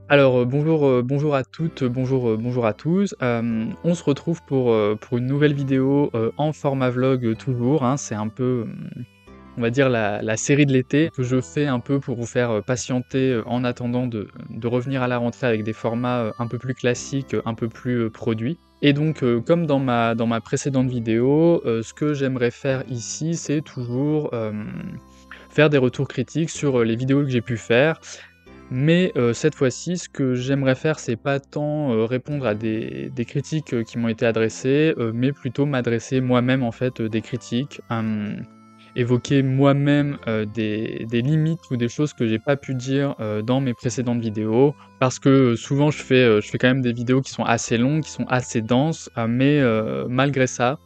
Bonjour à toutes, bonjour à tous. On se retrouve pour une nouvelle vidéo, en format vlog, toujours, hein. C'est un peu, on va dire la série de l'été que je fais un peu pour vous faire, patienter, en attendant de revenir à la rentrée avec des formats, un peu plus classiques, un peu plus, produits. Et donc, comme dans ma précédente vidéo, ce que j'aimerais faire ici, c'est toujours, faire des retours critiques sur, les vidéos que j'ai pu faire. Mais, cette fois-ci, ce que j'aimerais faire, c'est pas tant, répondre à des critiques, qui m'ont été adressées, mais plutôt m'adresser moi-même, en fait, des critiques, évoquer moi-même, des limites ou des choses que j'ai pas pu dire, dans mes précédentes vidéos. Parce que, souvent je fais quand même des vidéos qui sont assez longues, qui sont assez denses, mais, malgré ça,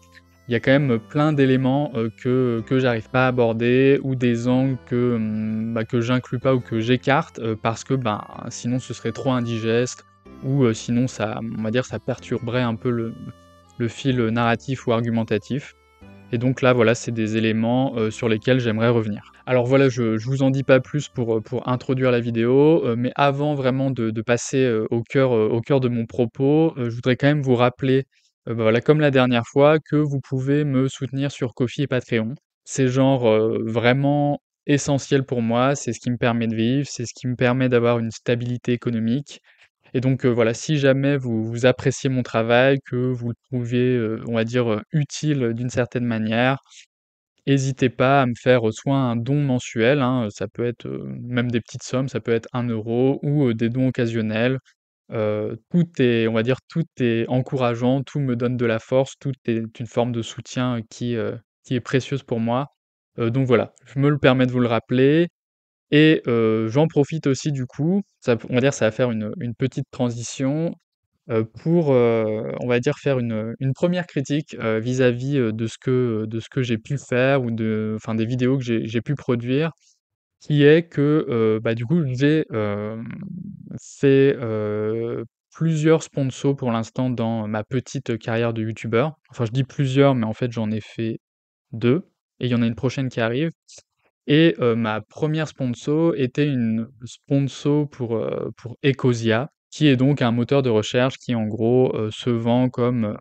il y a quand même plein d'éléments, que j'arrive pas à aborder ou des angles que j'inclus pas ou que j'écarte, parce que, ben, sinon ce serait trop indigeste ou, sinon ça, on va dire, ça perturberait un peu le fil, narratif ou argumentatif. Et donc là, voilà, c'est des éléments, sur lesquels j'aimerais revenir. Alors voilà, je vous en dis pas plus pour introduire la vidéo, mais avant vraiment de passer, au cœur de mon propos, je voudrais quand même vous rappeler, bah, voilà, comme la dernière fois, que vous pouvez me soutenir sur Ko-fi et Patreon. C'est genre, vraiment essentiel pour moi, c'est ce qui me permet de vivre, c'est ce qui me permet d'avoir une stabilité économique. Et donc, voilà, si jamais vous appréciez mon travail, que vous le trouvez, on va dire, utile, d'une certaine manière, hésitez pas à me faire, soit un don mensuel, hein, ça peut être, même des petites sommes, ça peut être 1 € ou, des dons occasionnels. Tout est, on va dire, tout est encourageant, tout me donne de la force, tout est une forme de soutien, qui est précieuse pour moi. Donc voilà, je me le permets de vous le rappeler. Et j'en profite aussi du coup, on va dire ça va faire une petite transition, pour, on va dire faire une 1re critique, vis-à-vis, de ce que j'ai pu faire ou enfin des vidéos que j'ai pu produire. Qui est que, bah, du coup j'ai, fait, plusieurs sponsors pour l'instant dans ma petite carrière de youtubeur. Enfin je dis plusieurs, mais en fait j'en ai fait 2 et il y en a une prochaine qui arrive. Et ma première sponsor était une sponsor pour Ecosia, qui est donc un moteur de recherche qui en gros, se vend comme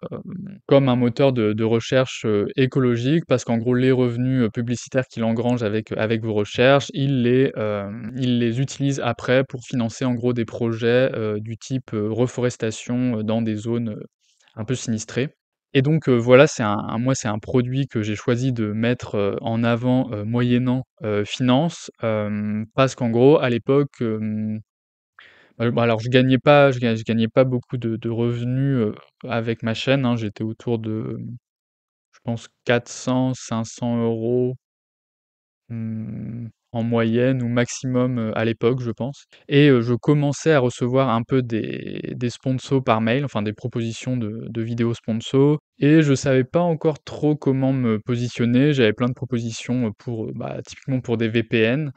un moteur de recherche, écologique. Parce qu'en gros les revenus, publicitaires qu'il engrange avec vos recherches, il les utilise après pour financer en gros des projets, du type, reforestation, dans des zones, un peu sinistrées. Et donc, voilà, c'est un produit que j'ai choisi de mettre, en avant, moyennant, finance, parce qu'en gros, à l'époque, bah, alors je gagnais pas beaucoup de revenus, avec ma chaîne, hein. J'étais autour de, je pense 400-500 €. En moyenne ou maximum, à l'époque, je pense. Et je commençais à recevoir un peu des sponsors par mail, enfin des propositions de vidéos sponsors, et je savais pas encore trop comment me positionner. J'avais plein de propositions, pour, bah, typiquement pour des VPN,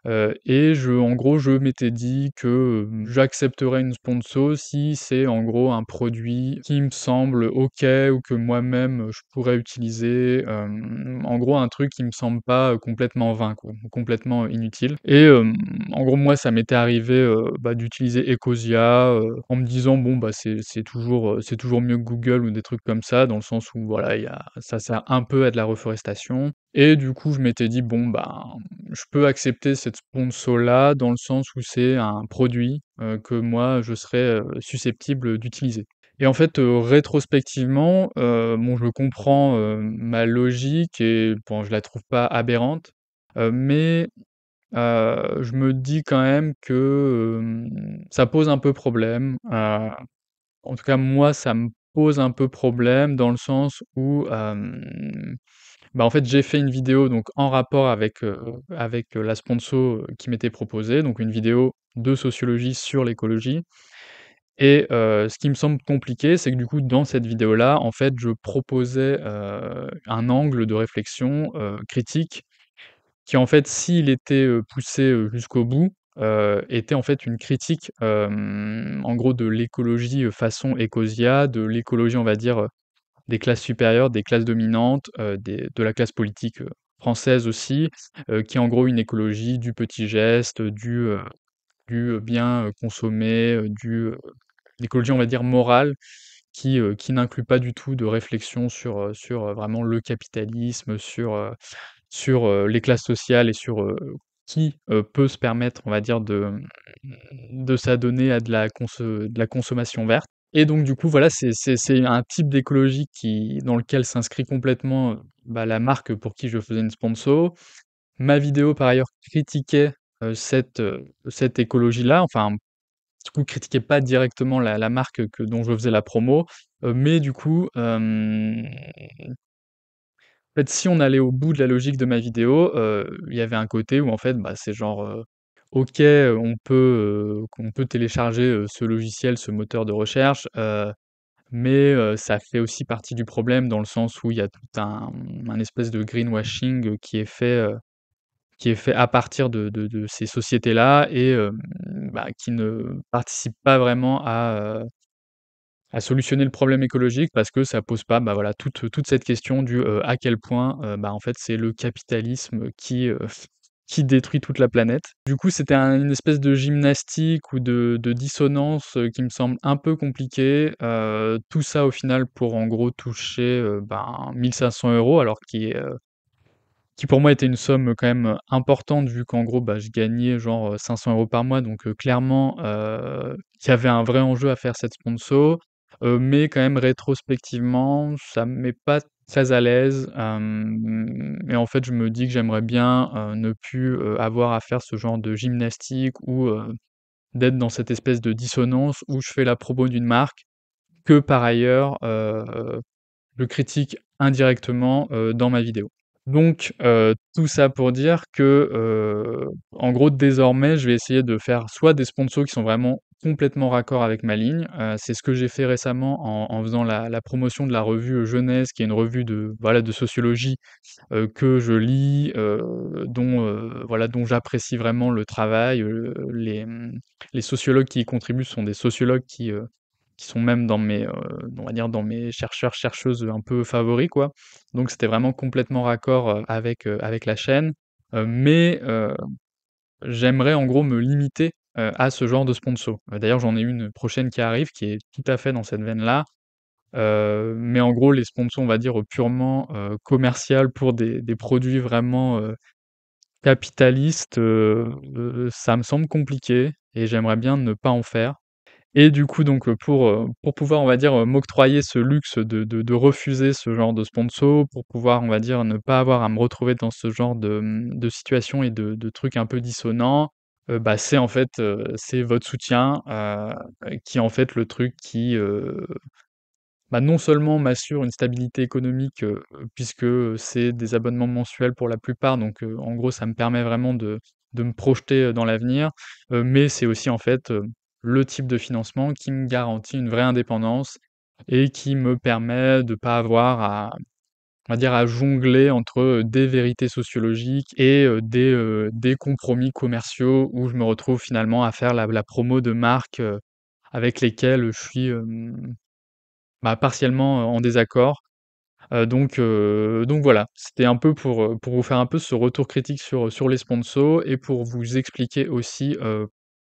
et en gros, je m'étais dit que, j'accepterais une sponsor si c'est en gros un produit qui me semble OK ou que moi-même, je pourrais utiliser, en gros un truc qui me semble pas, complètement vain quoi, complètement inutile. Et en gros moi ça m'était arrivé, bah, d'utiliser Ecosia, en me disant: «Bon bah c'est toujours mieux que Google» ou des trucs comme ça, dans le sens où voilà, ça sert un peu à de la reforestation. Et du coup je m'étais dit: «Bon ben, je peux accepter cette sponsor-là, dans le sens où c'est un produit, que moi je serais, susceptible d'utiliser». Et en fait, rétrospectivement, bon je comprends, ma logique et bon je la trouve pas aberrante, mais je me dis quand même que, ça pose un peu problème. En tout cas moi ça me pose un peu problème dans le sens où, bah, en fait, j'ai fait une vidéo donc en rapport avec la sponsor, qui m'était proposée, donc une vidéo de sociologie sur l'écologie. Et ce qui me semble compliqué, c'est que du coup, dans cette vidéo-là, en fait, je proposais, un angle de réflexion, critique qui, en fait, s'il était, poussé, jusqu'au bout, était en fait une critique, en gros de l'écologie, façon Ecosia, de l'écologie, on va dire, des classes supérieures, des classes dominantes, de la classe politique, française aussi, qui est en gros une écologie du petit geste, du, bien, consommer, l'écologie, on va dire, morale, qui n'inclut pas du tout de réflexion sur vraiment le capitalisme, sur les classes sociales et sur, qui, peut se permettre, on va dire, de s'adonner à de la consommation verte. Et donc du coup, voilà, c'est un type d'écologie qui dans lequel s'inscrit complètement, bah, la marque pour qui je faisais une sponsor. Ma vidéo, par ailleurs, critiquait, cette écologie-là, enfin, du coup, critiquait pas directement la marque dont je faisais la promo, mais du coup, en fait, si on allait au bout de la logique de ma vidéo, il y avait un côté où en fait, bah, c'est genre, OK, on peut télécharger, ce logiciel, ce moteur de recherche, mais ça fait aussi partie du problème dans le sens où il y a tout un espèce de greenwashing, qui est fait à partir de ces sociétés-là et bah, qui ne participe pas vraiment à solutionner le problème écologique parce que ça pose pas, bah, voilà, toute cette question à quel point, bah, en fait, c'est le capitalisme qui détruit toute la planète. Du coup, c'était une espèce de gymnastique ou de dissonance, qui me semble un peu compliquée, tout ça au final pour en gros toucher, ben, 1 500 € alors qui pour moi était une somme, quand même, importante vu qu'en gros, bah, je gagnais genre, 500 € par mois donc clairement, il y avait un vrai enjeu à faire cette sponsor, mais quand même rétrospectivement, ça me met pas très à l'aise, et en fait, je me dis que j'aimerais bien, ne plus, avoir à faire ce genre de gymnastique ou, d'être dans cette espèce de dissonance où je fais la promo d'une marque que par ailleurs, je critique indirectement, dans ma vidéo. Donc tout ça pour dire que, en gros, désormais, je vais essayer de faire soit des sponsors qui sont vraiment complètement raccord avec ma ligne, c'est ce que j'ai fait récemment en faisant la promotion de la revue, Jeunesse, qui est une revue de, voilà, de sociologie, que je lis, voilà, dont j'apprécie vraiment le travail, les sociologues qui y contribuent sont des sociologues qui sont même dans mes, on va dire dans mes chercheurs, chercheuses, un peu favoris, quoi. Donc c'était vraiment complètement raccord, avec la chaîne, mais j'aimerais en gros me limiter, à ce genre de sponsor. D'ailleurs j'en ai une prochaine qui arrive, qui est tout à fait dans cette veine-là, mais en gros les sponsors, on va dire, purement, commerciales pour des produits vraiment, capitalistes, ça me semble compliqué et j'aimerais bien ne pas en faire. Et du coup, donc, pour pouvoir, on va dire, m'octroyer ce luxe de refuser ce genre de sponsor, pour pouvoir, on va dire, ne pas avoir à me retrouver dans ce genre de situation et de trucs un peu dissonants, bah, c'est en fait, c'est votre soutien, qui est en fait le truc qui, bah, non seulement m'assure une stabilité économique, puisque, c'est des abonnements mensuels pour la plupart, donc en gros, ça me permet vraiment de me projeter, dans l'avenir, mais c'est aussi, en fait, le type de financement qui me garantit une vraie indépendance et qui me permet de pas avoir à, on va dire, à jongler entre, des vérités sociologiques et des compromis commerciaux où je me retrouve finalement à faire la promo de marques, avec lesquelles je suis, bah, partiellement, en désaccord, donc voilà. C'était un peu pour vous faire un peu ce retour critique sur les sponsors et pour vous expliquer aussi,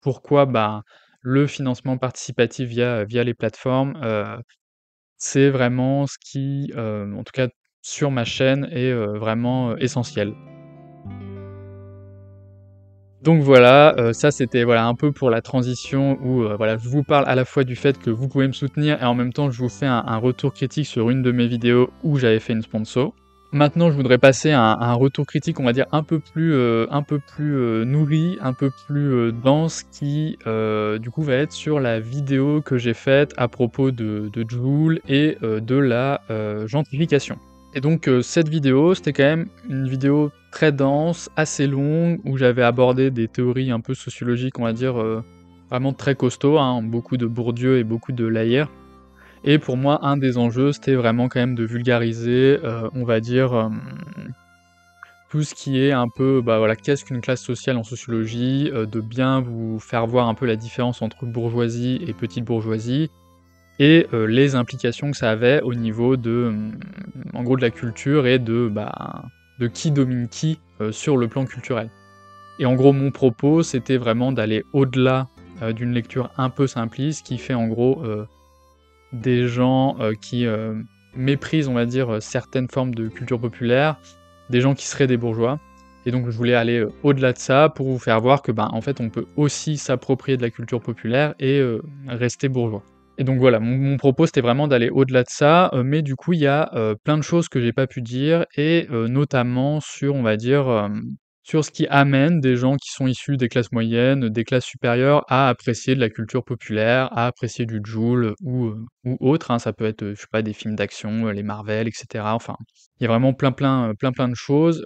pourquoi, bah, le financement participatif via les plateformes, c'est vraiment ce qui, en tout cas sur ma chaîne est, vraiment, essentiel. Donc voilà, ça c'était, voilà, un peu pour la transition où, voilà, je vous parle à la fois du fait que vous pouvez me soutenir et en même temps je vous fais un retour critique sur une de mes vidéos où j'avais fait une sponsor. Maintenant je voudrais passer à un retour critique, on va dire un peu plus, nourri, un peu plus, dense qui, du coup va être sur la vidéo que j'ai faite à propos de Joule et de la, gentrification. Et donc cette vidéo, c'était quand même une vidéo très dense, assez longue, où j'avais abordé des théories un peu sociologiques, on va dire, vraiment très costauds, hein, beaucoup de Bourdieu et beaucoup de Laïère. Et pour moi, un des enjeux, c'était vraiment quand même de vulgariser, on va dire, tout ce qui est un peu, bah, voilà, qu'est-ce qu'une classe sociale en sociologie? De bien vous faire voir un peu la différence entre bourgeoisie et petite bourgeoisie, et les implications que ça avait au niveau de, en gros, de la culture et de, bah, de qui domine qui, sur le plan culturel. Et en gros, mon propos, c'était vraiment d'aller au-delà, d'une lecture un peu simpliste qui fait en gros, des gens, qui, méprisent, on va dire, certaines formes de culture populaire, des gens qui seraient des bourgeois. Et donc je voulais aller, au-delà de ça pour vous faire voir que, ben, en fait, on peut aussi s'approprier de la culture populaire et rester bourgeois. Et donc voilà, mon propos, c'était vraiment d'aller au-delà de ça, mais du coup, il y a, plein de choses que j'ai pas pu dire et notamment sur, on va dire, sur ce qui amène des gens qui sont issus des classes moyennes, des classes supérieures à apprécier de la culture populaire, à apprécier du Jul ou autre, hein. Ça peut être, je sais pas, des films d'action, les Marvel et cetera. Enfin, il y a vraiment plein de choses,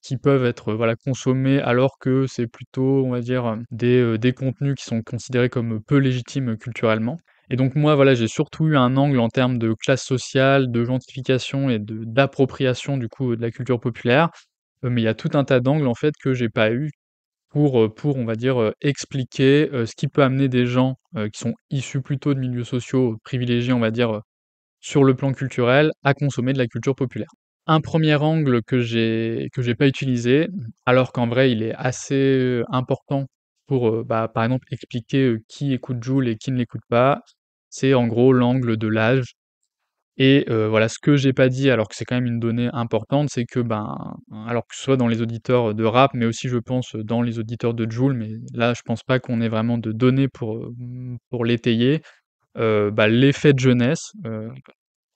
qui peuvent être, voilà, consommées alors que c'est plutôt, on va dire, des contenus qui sont considérés comme peu légitimes culturellement. Et donc moi, voilà, j'ai surtout eu un angle en termes de classe sociale, de gentrification et d'appropriation du coup, de la culture populaire, mais il y a tout un tas d'angles en fait que j'ai pas eu pour on va dire, expliquer, ce qui peut amener des gens, qui sont issus plutôt de milieux sociaux privilégiés, on va dire, sur le plan culturel, à consommer de la culture populaire. Un premier angle que j'ai pas utilisé, alors qu'en vrai il est assez, important pour, bah, par exemple expliquer, qui écoute Jul et qui ne l'écoute pas, c'est en gros l'angle de l'âge. Et voilà, ce que j'ai pas dit, alors que c'est quand même une donnée importante, c'est que, ben, alors que ce soit dans les auditeurs de rap, mais aussi je pense, dans les auditeurs de Jul, mais là je pense pas qu'on ait vraiment de données pour l'étayer, bah, l'effet de jeunesse,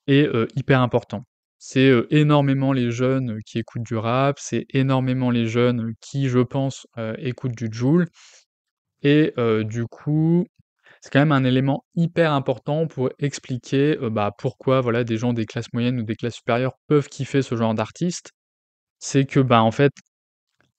est, hyper important. C'est, énormément les jeunes, qui écoutent du rap, c'est énormément les jeunes, qui, je pense, écoutent du Jul et du coup, c'est quand même un élément hyper important pour expliquer, bah, pourquoi, voilà, des gens des classes moyennes ou des classes supérieures peuvent kiffer ce genre d'artistes. C'est que, bah, en fait,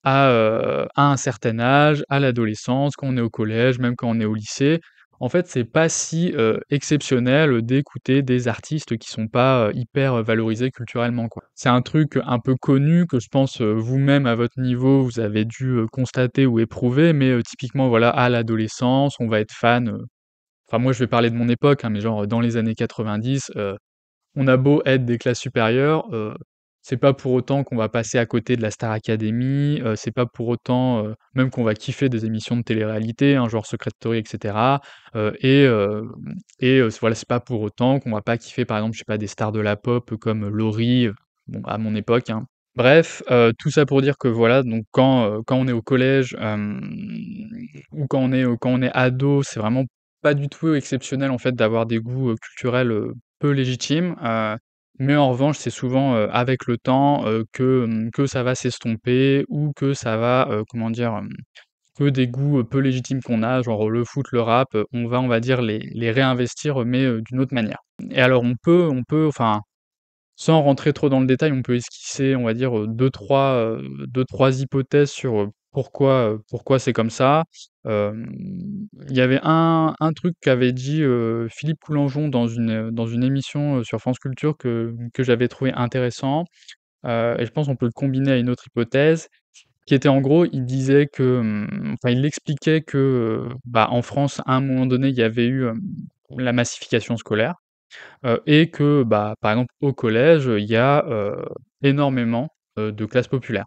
à un certain âge, à l'adolescence, quand on est au collège, même quand on est au lycée, en fait, c'est pas si, exceptionnel, d'écouter des artistes qui sont pas, hyper, valorisés culturellement, quoi. C'est un truc un peu connu que je pense, vous-même à votre niveau, vous avez dû, constater ou éprouver, mais, typiquement, voilà, à l'adolescence, on va être fan, enfin moi je vais parler de mon époque, hein, mais genre, dans les années 90, on a beau être des classes supérieures, c'est pas pour autant qu'on va passer à côté de la Star Academy, c'est pas pour autant, même qu'on va kiffer des émissions de télé-réalité, hein, genre Secret Story et cetera, voilà, c'est pas pour autant qu'on va pas kiffer, par exemple, je sais pas, des stars de la pop comme Laurie, bon, à mon époque, hein. Bref, tout ça pour dire que voilà, donc quand on est au collège, ou quand on est ado, c'est vraiment pas du tout exceptionnel, en fait, d'avoir des goûts, culturels, peu légitimes, mais en revanche, c'est souvent, avec le temps, que ça va s'estomper ou que ça va, comment dire? Que des goûts, peu légitimes qu'on a, genre le foot, le rap, on va dire les réinvestir, mais d'une autre manière. Et alors enfin, sans rentrer trop dans le détail, on peut esquisser, on va dire, 2-3 hypothèses sur, pourquoi c'est comme ça. Il y avait un truc qu'avait dit, Philippe Coulangeon dans une émission, sur France Culture que j'avais trouvé intéressant, et je pense qu'on peut le combiner à une autre hypothèse, qui était en gros, il disait que, enfin il expliquait que, bah, en France, à un moment donné, il y avait eu, la massification scolaire. Et que, bah, par exemple, au collège, il y a, énormément, de classes populaires.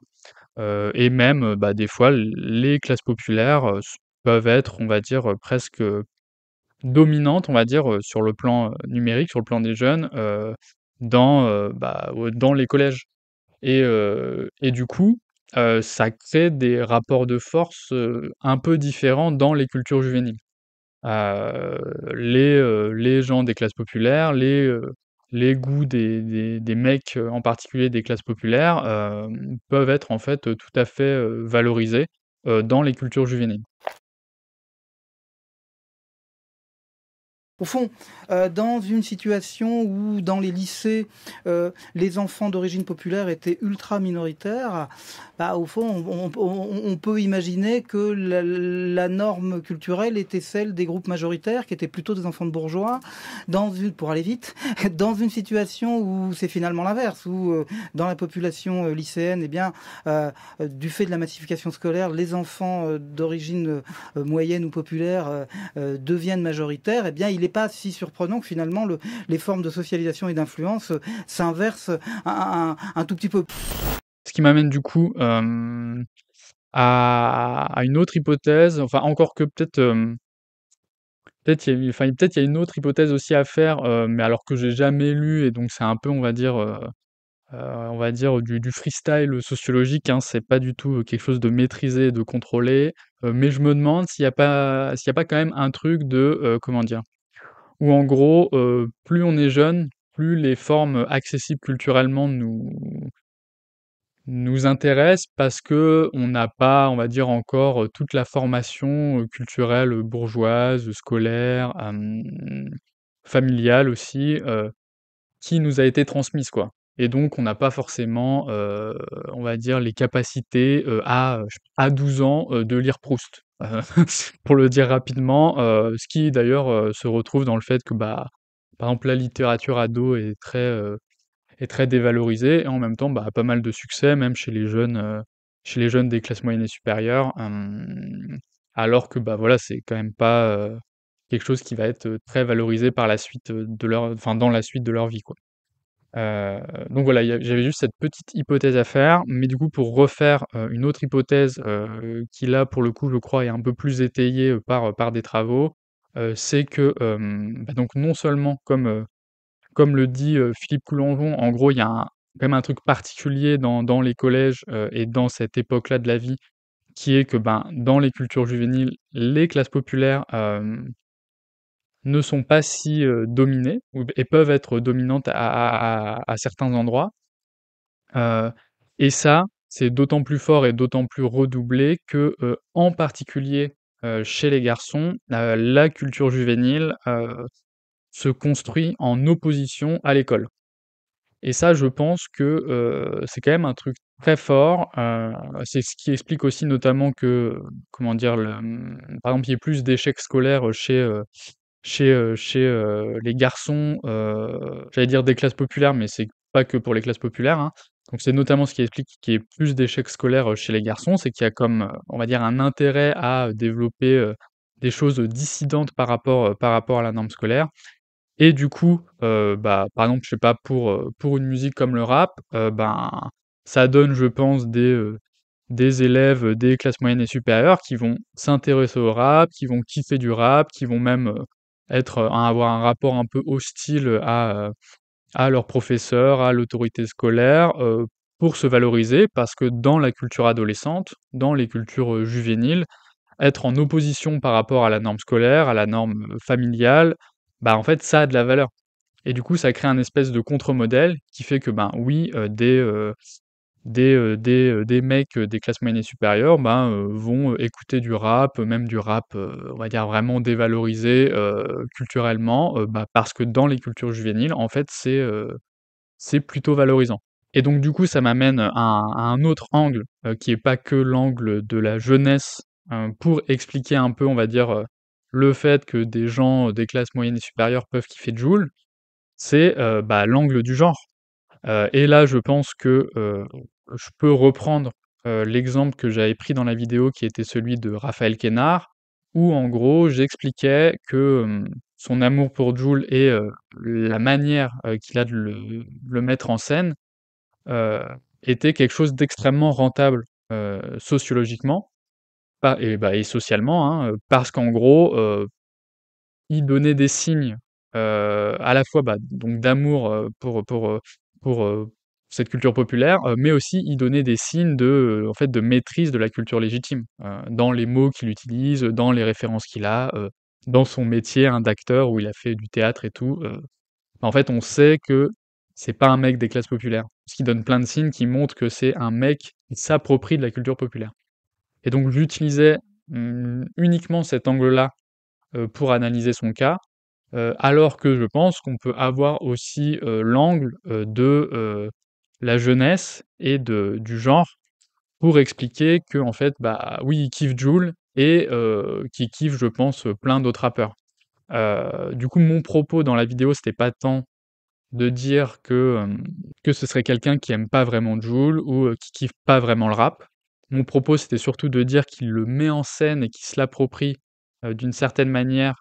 Et même, bah, des fois, les classes populaires, peuvent être, on va dire, presque, dominantes, on va dire, sur le plan, numérique, sur le plan des jeunes, dans les collèges. Et du coup, ça crée des rapports de force, un peu différents dans les cultures juvéniles. Heu, les gens des classes populaires, les goûts des mecs, en particulier des classes populaires, peuvent être en fait, tout à fait, valorisés, dans les cultures juvéniles. Au fond, dans une situation où dans les lycées, les enfants d'origine populaire étaient ultra minoritaires, bah, au fond, on peut imaginer que la norme culturelle était celle des groupes majoritaires, qui étaient plutôt des enfants de bourgeois, pour aller vite, dans une situation où c'est finalement l'inverse, où dans la population lycéenne, eh bien, du fait de la massification scolaire, les enfants d'origine moyenne ou populaire deviennent majoritaires, eh bien, il n'est pas si surprenant que finalement les formes de socialisation et d'influence s'inversent un tout petit peu. Ce qui m'amène du coup, à une autre hypothèse, enfin encore que peut-être, peut-être il y a enfin peut-être il y a une autre hypothèse aussi à faire, mais alors que j'ai jamais lu et donc c'est un peu on va dire du freestyle sociologique, hein. C'est pas du tout, quelque chose de maîtrisé et de contrôlé, mais je me demande s'il y a pas quand même un truc de, comment dire? Où en gros, plus on est jeune, plus les formes accessibles culturellement nous intéressent parce que on n'a pas, on va dire encore, toute la formation, culturelle, bourgeoise, scolaire, familiale aussi, qui nous a été transmise, quoi. Et donc on n'a pas forcément, on va dire les capacités, à 12 ans, de lire Proust, pour le dire rapidement, ce qui d'ailleurs, se retrouve dans le fait que, bah, par exemple la littérature ado est très dévalorisée et en même temps, bah, pas mal de succès même chez les jeunes des classes moyennes et supérieures, alors que, bah, voilà, c'est quand même pas, quelque chose qui va être, très valorisé par la suite, de leur enfin dans la suite de leur vie, quoi. Heu, donc voilà, j'avais juste cette petite hypothèse à faire, mais du coup pour refaire, une autre hypothèse, qui là pour le coup je crois est un peu plus étayée, par des travaux, c'est que, bah, donc non seulement comme le dit, Philippe Coulangeon, en gros il y a quand même un truc particulier dans les collèges, et dans cette époque-là de la vie, qui est que, ben, dans les cultures juvéniles, les classes populaires, ne sont pas si, dominées et peuvent être dominantes à certains endroits. Heu et ça, c'est d'autant plus fort et d'autant plus redoublé que, en particulier, chez les garçons, la culture juvénile, se construit en opposition à l'école. Et ça, je pense que, c'est quand même un truc très fort, c'est ce qui explique aussi notamment que, comment dire? Par exemple, il y ait plus d'échecs scolaires, chez les garçons, j'allais dire des classes populaires, mais c'est pas que pour les classes populaires, hein. Donc c'est notamment ce qui explique qu'il y ait plus d'échecs scolaires, chez les garçons, c'est qu'il y a comme, on va dire un intérêt à développer, des choses dissidentes par rapport à la norme scolaire. Et du coup, bah, par exemple, je sais pas, pour une musique comme le rap, ben, ça donne, je pense, des élèves, des classes moyennes et supérieures qui vont s'intéresser au rap, qui vont kiffer du rap, qui vont même, avoir un rapport un peu hostile, à leurs professeurs, à l'autorité scolaire, pour se valoriser. Parce que dans la culture adolescente, dans les cultures, juvéniles, être en opposition par rapport à la norme scolaire, à la norme, familiale, bah, en fait, ça a de la valeur. Et du coup, ça crée un espèce de contre-modèle qui fait que, ben, oui, des mecs, des classes moyennes et supérieures, ben, vont, écouter du rap, même du rap, on va dire vraiment dévalorisé, culturellement, bah, parce que dans les cultures juvéniles, en fait, c'est plutôt valorisant. Et donc du coup, ça m'amène à un autre angle, qui est pas que l'angle de la jeunesse, pour expliquer un peu, on va dire, le fait que des gens, des classes moyennes et supérieures peuvent kiffer Jul. C'est, bah, l'angle du genre. Et là, je pense que, je peux reprendre, l'exemple que j'avais pris dans la vidéo qui était celui de Raphaël Quénard, où en gros j'expliquais que, son amour pour Jul et la manière, qu'il a de le mettre en scène, heu, était quelque chose d'extrêmement rentable, sociologiquement, pas et bah, et socialement, hein, parce qu'en gros, il donnait des signes, à la fois, bah, donc d'amour, pour, cette culture populaire, mais aussi il donnait des signes de, en fait, de maîtrise de la culture légitime, dans les mots qu'il utilise, dans les références qu'il a, dans son métier, hein, d'acteur où il a fait du théâtre et tout, en fait, on sait que c'est pas un mec des classes populaires. Parce qu'il donne plein de signes qui montrent que c'est un mec qui s'approprie de la culture populaire. Et donc j'utilisais, uniquement cet angle-là, pour analyser son cas, alors que je pense qu'on peut avoir aussi, l'angle, de, la jeunesse et du genre pour expliquer que en fait, bah, oui, il kiffe Jul et qu'il kiffe, je pense, plein d'autres rappeurs. Du coup, mon propos dans la vidéo, c'était pas tant de dire que ce serait quelqu'un qui aime pas vraiment Jul ou, qui kiffe pas vraiment le rap. Mon propos, c'était surtout de dire qu'il le met en scène et qu'il se l'approprie, d'une certaine manière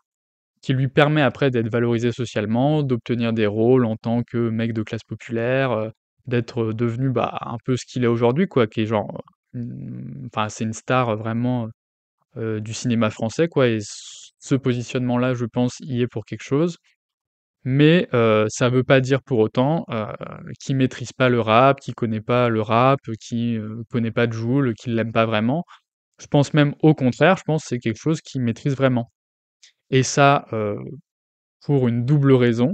qui lui permet après d'être valorisé socialement, d'obtenir des rôles en tant que mec de classe populaire, d'être, devenu, bah, un peu ce qu'il est aujourd'hui quoi, qui est genre, enfin, c'est une star vraiment, du cinéma français, quoi, et ce positionnement-là, je pense, y est pour quelque chose. Mais ça veut pas dire pour autant, qu'il maîtrise pas le rap, qu'il connaît pas le rap, qu'il, connaît pas Jul, qu'il l'aime pas vraiment. Je pense même au contraire, je pense que c'est quelque chose qu'il maîtrise vraiment. Et ça, pour une double raison,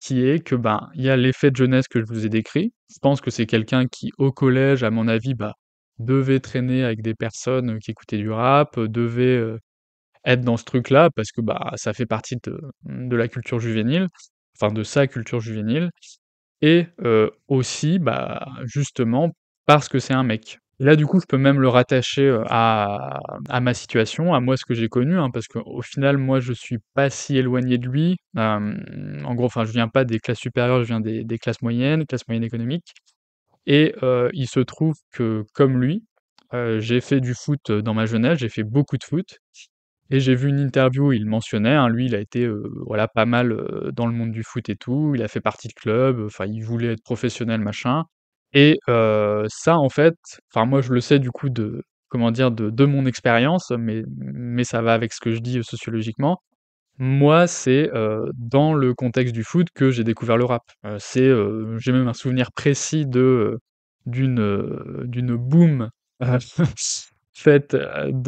qui est que, ben, il y a l'effet de jeunesse que je vous ai décrit. Je pense que c'est quelqu'un qui, au collège, à mon avis, bah, devait traîner avec des personnes, qui écoutaient du rap, devait, être dans ce truc-là parce que, bah, ça fait partie de la culture juvénile, enfin de sa culture juvénile et aussi, bah, justement parce que c'est un mec. Et là, du coup, je peux même le rattacher, à ma situation, à moi, ce que j'ai connu, hein, parce qu'au final, moi, je suis pas si éloigné de lui. En gros, enfin, je viens pas des classes supérieures, je viens des classes moyennes économiques et il se trouve que, comme lui, j'ai fait du foot, dans ma jeunesse, j'ai fait beaucoup de foot et j'ai vu une interview où il mentionnait, hein, lui, il a été, voilà, pas mal, dans le monde du foot et tout. Il a fait partie de club, enfin, il voulait être professionnel, machin et ça, en fait, enfin, moi, je le sais, du coup, de comment dire? De mon expérience, mais ça va avec ce que je dis, sociologiquement. Moi, c'est, dans le contexte du foot que j'ai découvert le rap. J'ai même un souvenir précis d'une boum, heu, faite,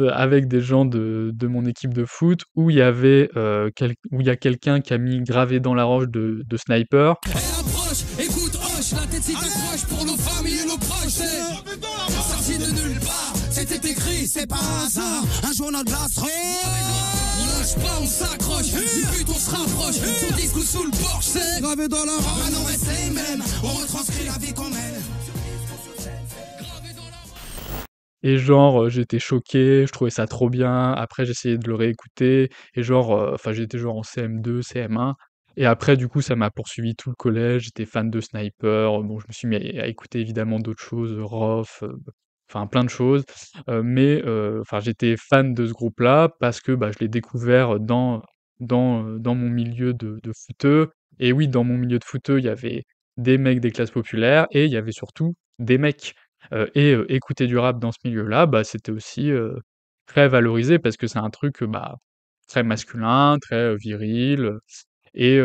avec des gens de mon équipe de foot où il y avait, où il y a quelqu'un qui a mis gravé dans la roche de Sniper. Et approche, écoute, hoche, la tête si t'accroche pour nos familles et nos proches. C'est sorti de nulle part, c'était écrit, c'est pas un hasard. Un journal de l'astro. On lâche pas, on s'accroche, du but on se rapproche. Son disque ou sous le porche, c'est gravé dans la roche. Maintenant reste les mêmes, on retranscrit la vie qu'on mène. Et genre, j'étais choqué, je trouvais ça trop bien. Après, j'essayais de le réécouter et genre, enfin, j'étais genre en CM2, CM1 et après, du coup, ça m'a poursuivi tout le collège. J'étais fan de Sniper, bon, je me suis mis à écouter évidemment d'autres choses, Rof, enfin plein de choses, mais enfin, j'étais fan de ce groupe-là parce que, bah, je l'ai découvert dans mon milieu de footeux et oui, dans mon milieu de footeux, il y avait des mecs des classes populaires et il y avait surtout des mecs. Et écouter du rap dans ce milieu-là, bah, c'était aussi, très valorisé parce que c'est un truc, bah, très masculin, très, viril, et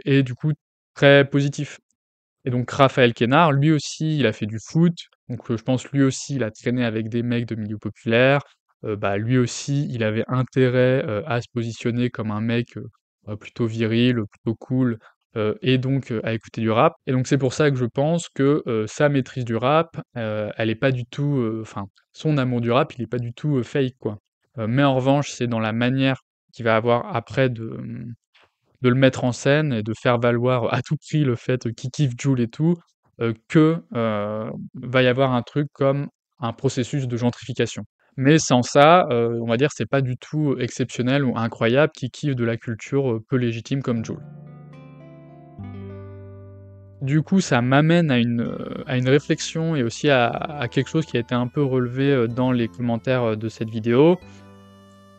et du coup très positif. Et donc Raphaël Quénard, lui aussi, il a fait du foot, donc je pense lui aussi, il a traîné avec des mecs de milieu populaire. Bah, lui aussi, il avait intérêt, à se positionner comme un mec, bah, plutôt viril, plutôt cool, et donc à écouter du rap. Et donc c'est pour ça que je pense que, sa maîtrise du rap, elle est pas du tout, enfin, son amour du rap, il est pas du tout, fake, quoi. Mais en revanche, c'est dans la manière qu'il va avoir après de le mettre en scène et de faire valoir à tout prix le fait qu'il kiffe Jul et tout, va y avoir un truc comme un processus de gentrification. Mais sans ça, on va dire, c'est pas du tout exceptionnel ou incroyable qu'il kiffe de la culture, peu légitime comme Jul. Du coup, ça m'amène à une réflexion et aussi à quelque chose qui a été un peu relevé, dans les commentaires, de cette vidéo.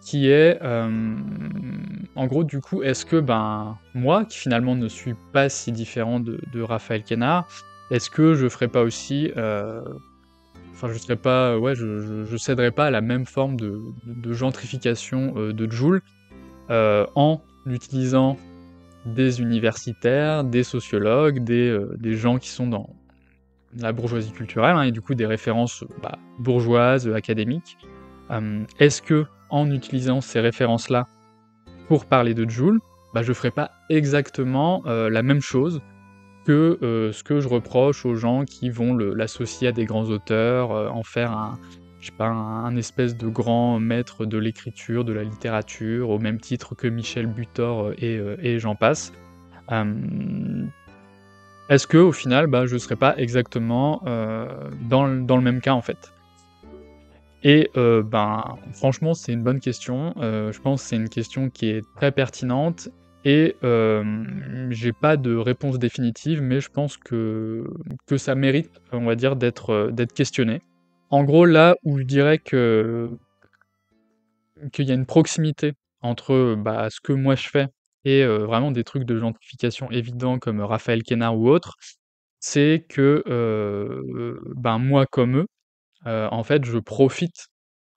Qui est, en gros, du coup, est-ce que, ben, moi, qui finalement ne suis pas si différent de Raphaël Quénard, est-ce que je ferais pas aussi, enfin, je serais pas, ouais, je céderais pas à la même forme de gentrification, de Jul, en utilisant des universitaires, des sociologues, des gens qui sont dans la bourgeoisie culturelle, hein, et du coup des références, bah, bourgeoises, académiques. Est-ce que, en utilisant ces références-là pour parler de Jul, bah, je ferais pas exactement, la même chose que, ce que je reproche aux gens qui vont l'associer à des grands auteurs, en faire un je sais pas, un espèce de grand maître de l'écriture, de la littérature, au même titre que Michel Butor, et j'en passe. Hem, Est-ce qu'au final, bah, je serais pas exactement, dans le même cas, en fait? Et ben, franchement, c'est une bonne question, je pense que c'est une question qui est très pertinente et j'ai pas de réponse définitive, mais je pense que ça mérite, on va dire, d'être questionné. En gros, là où je dirais qu'il y a une proximité entre, bah, ce que moi je fais et vraiment des trucs de gentrification évidents comme Raphaël Quénard ou autres, c'est que, ben, moi comme eux, en fait, je profite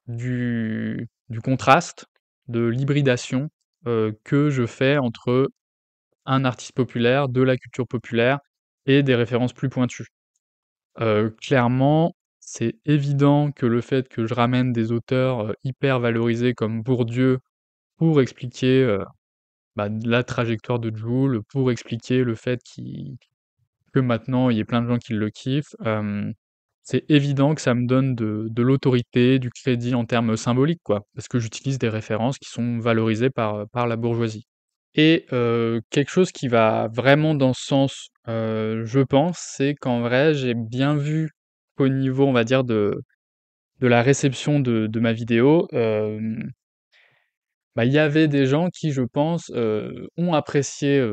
du contraste, de l'hybridation, que je fais entre un artiste populaire, de la culture populaire et des références plus pointues. Clairement, c'est évident que le fait que je ramène des auteurs, hyper valorisés comme Bourdieu pour expliquer, la trajectoire de Jul, pour expliquer le fait que maintenant il y ait plein de gens qui le kiffent, c'est évident que ça me donne de l'autorité, du crédit en termes symboliques, quoi. Parce que j'utilise des références qui sont valorisées par la bourgeoisie. Et quelque chose qui va vraiment dans ce sens, je pense, c'est qu'en vrai, j'ai bien vu qu'au niveau, on va dire, de la réception de ma vidéo, il y avait des gens qui, je pense, ont apprécié,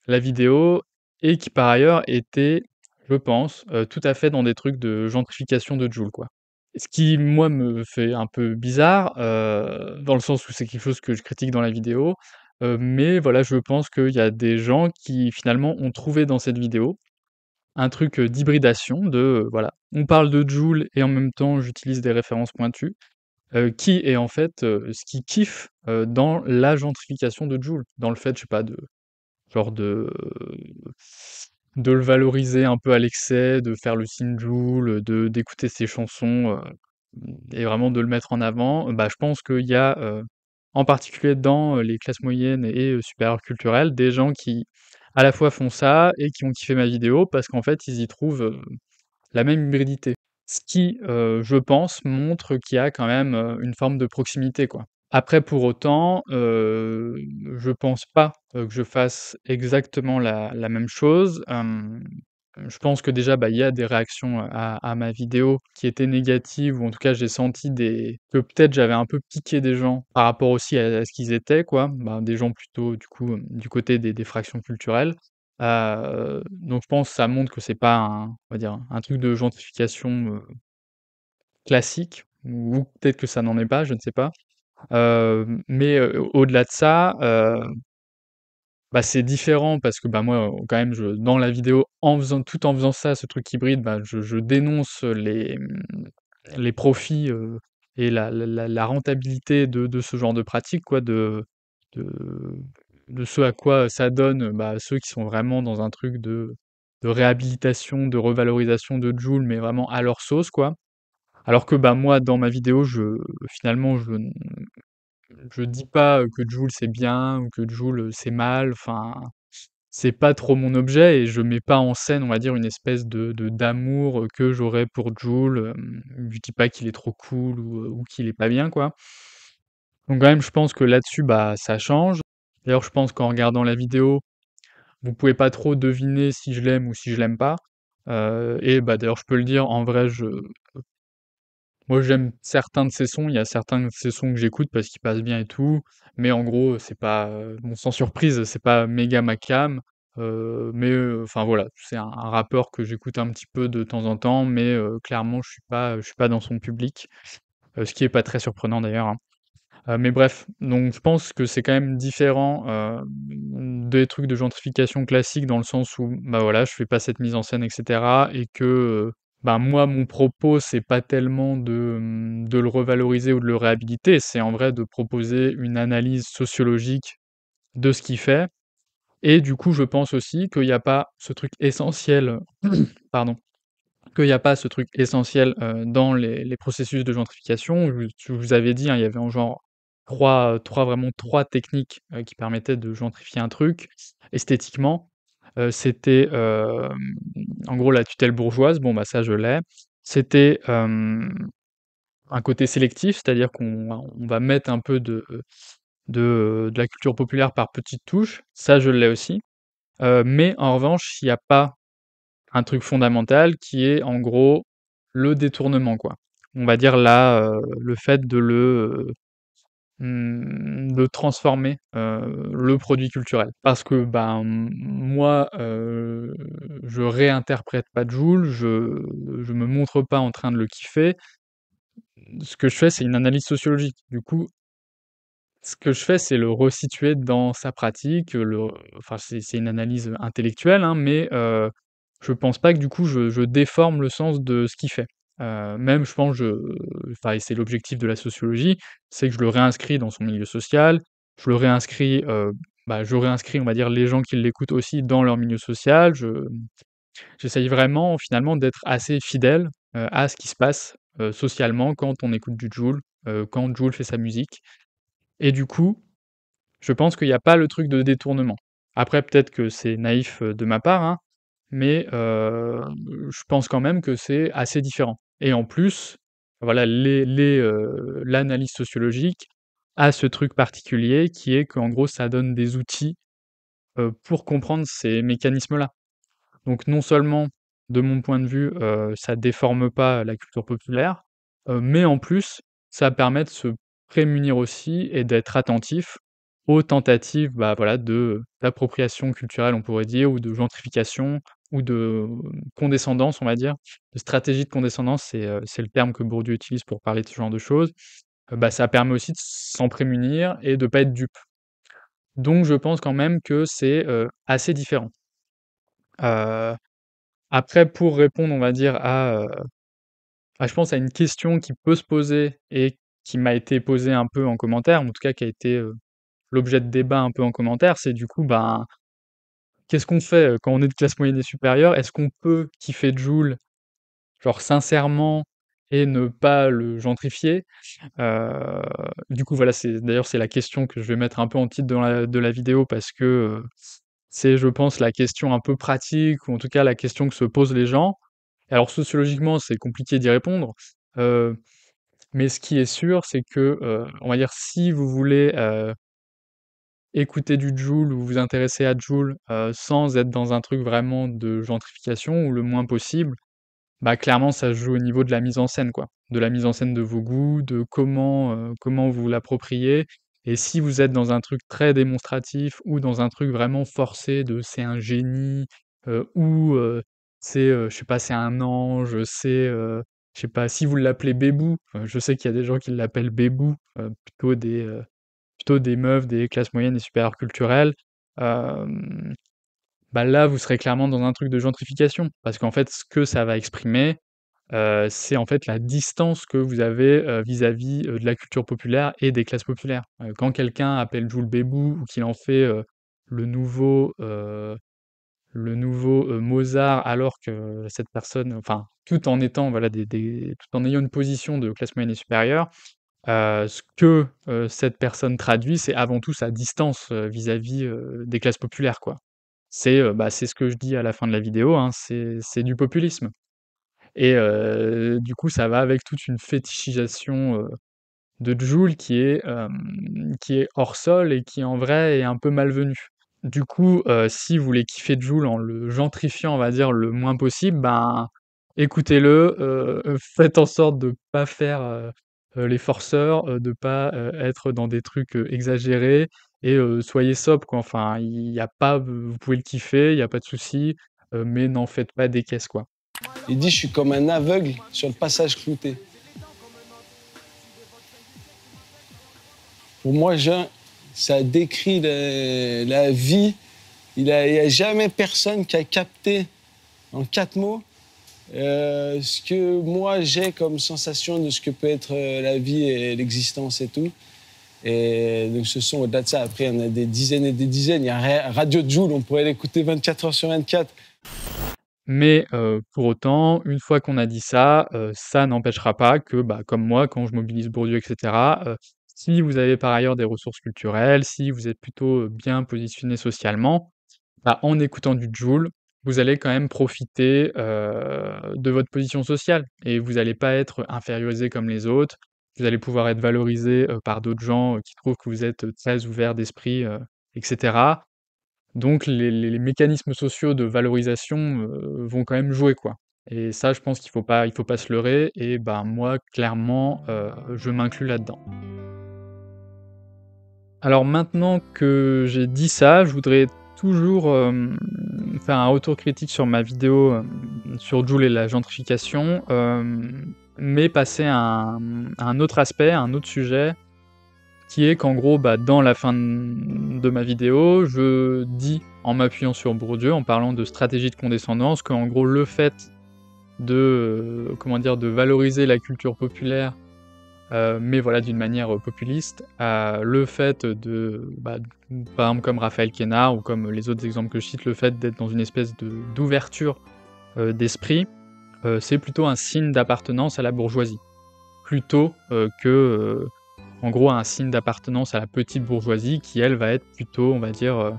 la vidéo et qui, par ailleurs, étaient, je pense, tout à fait dans des trucs de gentrification de Jul, quoi. Ce qui, moi, me fait un peu bizarre, dans le sens où c'est quelque chose que je critique dans la vidéo, mais voilà, je pense qu'il y a des gens qui, finalement, ont trouvé dans cette vidéo un truc, d'hybridation de, voilà, on parle de Jul et en même temps j'utilise des références pointues, qui est en fait, ce qu'ils kiffent, dans la gentrification de Jul. Dans le fait, je sais pas, de genre de le valoriser un peu à l'excès, de faire le signe Jul, de d'écouter ses chansons, et vraiment de le mettre en avant. Je pense qu'il y a, en particulier dans, les classes moyennes et supérieures culturelles, des gens qui, à la fois font ça et qui ont kiffé ma vidéo parce qu'en fait, ils y trouvent, la même hybridité. Ce qui, je pense, montre qu'il y a quand même, une forme de proximité, quoi. Après pour autant, je pense pas, que je fasse exactement la même chose. Je pense que déjà, il y a des réactions à ma vidéo qui étaient négatives ou en tout cas j'ai senti que peut-être j'avais un peu piqué des gens par rapport aussi à ce qu'ils étaient, quoi. Des gens plutôt du coup, du côté des fractions culturelles. Donc je pense que ça montre que c'est pas on va dire, un truc de gentrification, classique ou peut-être que ça n'en est pas, je ne sais pas. Mais au-delà de ça, c'est différent parce que, moi, quand même, dans la vidéo, tout en faisant ça, ce truc hybride, je dénonce les profits, et la rentabilité de ce genre de pratique, quoi, de de ce à quoi ça donne, ceux qui sont vraiment dans un truc de réhabilitation, de revalorisation de Jul, mais vraiment à leur sauce, quoi. Alors que, moi, dans ma vidéo, finalement, je dis pas, que Jul c'est bien ou que Jul, c'est mal, enfin, c'est pas trop mon objet et je mets pas en scène, on va dire, une espèce d'amour, que j'aurais pour Jul, je dis pas qu'il est trop cool ou qu'il est pas bien, quoi. Donc quand même, je pense que là-dessus, ça change. D'ailleurs, je pense qu'en regardant la vidéo, vous pouvez pas trop deviner si je l'aime ou si je l'aime pas, et d'ailleurs, je peux le dire, en vrai, moi, j'aime certains de ses sons, il y a certains de ses sons que j'écoute parce qu'ils passent bien et tout, mais en gros, c'est pas, bon, sans surprise, c'est pas méga ma came, mais enfin voilà, c'est un rappeur que j'écoute un petit peu de temps en temps, mais clairement, je suis pas dans son public, ce qui est pas très surprenant d'ailleurs, hein. Mais bref, donc je pense que c'est quand même différent, des trucs de gentrification classique dans le sens où, voilà, je fais pas cette mise en scène et cetera et que, moi, mon propos, c'est pas tellement de le revaloriser ou de le réhabiliter, c'est en vrai de proposer une analyse sociologique de ce qu'il fait et du coup, je pense aussi qu'il y a pas ce truc essentiel, pardon, qu'il y a pas ce truc essentiel, dans les processus de gentrification. Je vous avais dit, hein, il y avait en genre 3 techniques, qui permettaient de gentrifier un truc esthétiquement. C'était, en gros la tutelle bourgeoise, bon ça je l'ai. C'était, un côté sélectif, c'est-à-dire qu'on va mettre un peu de la culture populaire par petites touches, ça je l'ai aussi. Mais en revanche, il y a pas un truc fondamental qui est en gros le détournement, quoi. On va dire là, le fait de transformer, le produit culturel. Parce que, moi, je réinterprète pas Jul, je me montre pas en train de le kiffer. Ce que je fais, c'est une analyse sociologique. Du coup, ce que je fais, c'est le resituer dans sa pratique, enfin, c'est une analyse intellectuelle, hein, mais je pense pas que du coup je déforme le sens de ce qu'il fait. même je pense et c'est l'objectif de la sociologie, c'est que je le réinscris dans son milieu social, je le réinscris, je réinscris, on va dire, les gens qui l'écoutent aussi dans leur milieu social. J'essaye vraiment finalement d'être assez fidèle, à ce qui se passe, socialement quand on écoute du Jul, quand Jul fait sa musique et du coup, je pense qu'il y a pas le truc de détournement. Après peut-être que c'est naïf, de ma part, hein, mais je pense quand même que c'est assez différent et en plus, voilà, l'analyse sociologique a ce truc particulier qui est qu'en gros, ça donne des outils, pour comprendre ces mécanismes-là. Donc non seulement, de mon point de vue, ça déforme pas la culture populaire, mais en plus, ça permet de se prémunir aussi et d'être attentif aux tentatives, voilà, d'appropriation culturelle, on pourrait dire, ou de gentrification ou de, condescendance, on va dire. De stratégie de condescendance, c'est le terme que Bourdieu utilise pour parler de ce genre de choses. Ça permet aussi de s'en prémunir et de pas être dupe. Donc je pense quand même que c'est, assez différent. Heu Après pour répondre, on va dire je pense à une question qui peut se poser et qui m'a été posée un peu en commentaire, ou en tout cas qui a été, l'objet de débat un peu en commentaire, c'est du coup, qu'est-ce qu'on fait, quand on est de classe moyenne et supérieure? Est-ce qu'on peut kiffer Jul, genre sincèrement et ne pas le gentrifier? Heu, du coup voilà, c'est la question que je vais mettre un peu en titre de la vidéo parce que, c'est je pense la question un peu pratique ou en tout cas la question que se posent les gens. Alors sociologiquement, c'est compliqué d'y répondre, heu, mais ce qui est sûr, c'est que, on va dire si vous voulez, écouter du Jul ou vous intéresser à Jul, sans être dans un truc vraiment de gentrification ou le moins possible, clairement ça se joue au niveau de la mise en scène, quoi. De la mise en scène de vos goûts, de comment vous l'appropriez et si vous êtes dans un truc très démonstratif ou dans un truc vraiment forcé de c'est un génie, ou je sais pas, c'est un ange, je sais pas, si vous l'appelez Bébou, je sais qu'il y a des gens qui l'appellent Bébou, plutôt des meufs des classes moyennes et supérieures culturelles, hem là, vous serez clairement dans un truc de gentrification. Parce qu'en fait, ce que ça va exprimer, c'est en fait la distance que vous avez, vis-à-vis, de la culture populaire et des classes populaires. Quand quelqu'un appelle Jul Bébou ou qu'il en fait, le nouveau, heu, Mozart alors que cette personne enfin, tout en étant voilà tout en ayant une position de classe moyenne et supérieure, ce que, cette personne traduit, c'est avant tout sa distance, vis-à-vis, des classes populaires, quoi. C'est ce que je dis à la fin de la vidéo, hein, c'est du populisme et du coup, ça va avec toute une fétichisation, de Jul qui est hors sol et qui, en vrai, est un peu malvenue. Du coup, si vous voulez kiffer Jul en le gentrifiant, on va dire, le moins possible, écoutez-le, faites en sorte de pas faire, les forceurs, de pas, être dans des trucs, exagérés et soyez sobre, quoi. Enfin, il y a pas vous pouvez le kiffer, il y a pas de souci, mais n'en faites pas des caisses, quoi. Il dit: «Je suis comme un aveugle sur le passage clouté». Pour moi, Jean, ça décrit la vie. Il y a jamais personne qui a capté en 4 mots ce que moi j'ai comme sensation de ce que peut être la vie et l'existence et tout. Et donc ce son, au-delà de ça, après, on a des dizaines et des dizaines. Il y a Radio Jul, on pourrait l'écouter 24 heures sur 24. Mais pour autant, une fois qu'on a dit ça, ça n'empêchera pas que, comme moi, quand je mobilise Bourdieu et cetera, si vous avez par ailleurs des ressources culturelles, si vous êtes plutôt, bien positionné socialement, en écoutant du Jul, vous allez quand même profiter, de votre position sociale et vous allez pas être infériorisé comme les autres. Vous allez pouvoir être valorisé, par d'autres gens, qui trouvent que vous êtes, très ouvert d'esprit, et cetera. Donc les mécanismes sociaux de valorisation, vont quand même jouer, quoi et ça, je pense qu'il faut pas se leurrer et moi, clairement, je m'inclus là-dedans. Alors maintenant que j'ai dit ça, je voudrais toujours, faire un retour critique sur ma vidéo, sur Jul et la gentrification, mais passer à un autre aspect, à un autre sujet, qui est qu'en gros, dans la fin de ma vidéo, je dis, en m'appuyant sur Bourdieu, en parlant de stratégie de condescendance, qu'en gros le fait de, comment dire? De valoriser la culture populaire, mais voilà, d'une manière, populiste, le fait par exemple comme Raphaël Quénard ou comme les autres exemples que je cite, le fait d'être dans une espèce d'ouverture, d'esprit, c'est plutôt un signe d'appartenance à la bourgeoisie. Plutôt, en gros, un signe d'appartenance à la petite bourgeoisie qui, elle, va être plutôt, on va dire,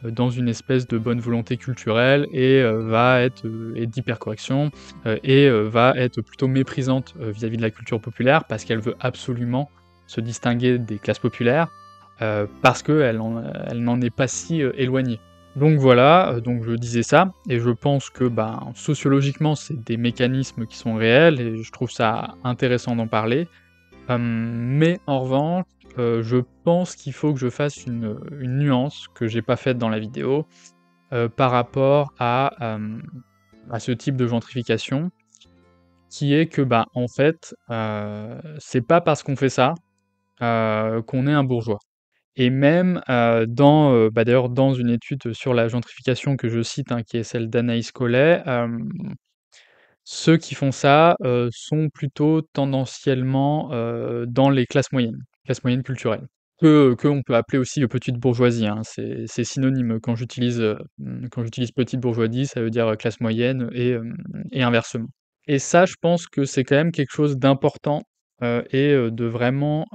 dans une espèce de bonne volonté culturelle et va être et d'hypercorrection, va être plutôt méprisante, vis-à-vis de la culture populaire parce qu'elle veut absolument se distinguer des classes populaires, parce qu'elle elle n'en est pas si, éloignée. Donc voilà, donc je disais ça et je pense que, sociologiquement, c'est des mécanismes qui sont réels et je trouve ça intéressant d'en parler. Mais en revanche, je pense qu'il faut que je fasse une nuance que j'ai pas faite dans la vidéo, par rapport à ce type de gentrification, qui est que, en fait, c'est pas parce qu'on fait ça, qu'on est un bourgeois. Et même, d'ailleurs dans une étude sur la gentrification que je cite, hein, qui est celle d'Anaïs Collet, ceux qui font ça, sont plutôt tendanciellement, dans les classes moyennes culturelles, que on peut appeler aussi, petite bourgeoisie, hein. C'est synonyme, quand j'utilise petite bourgeoisie, ça veut dire, classe moyenne et inversement. Et ça, je pense que c'est quand même quelque chose d'important, de vraiment,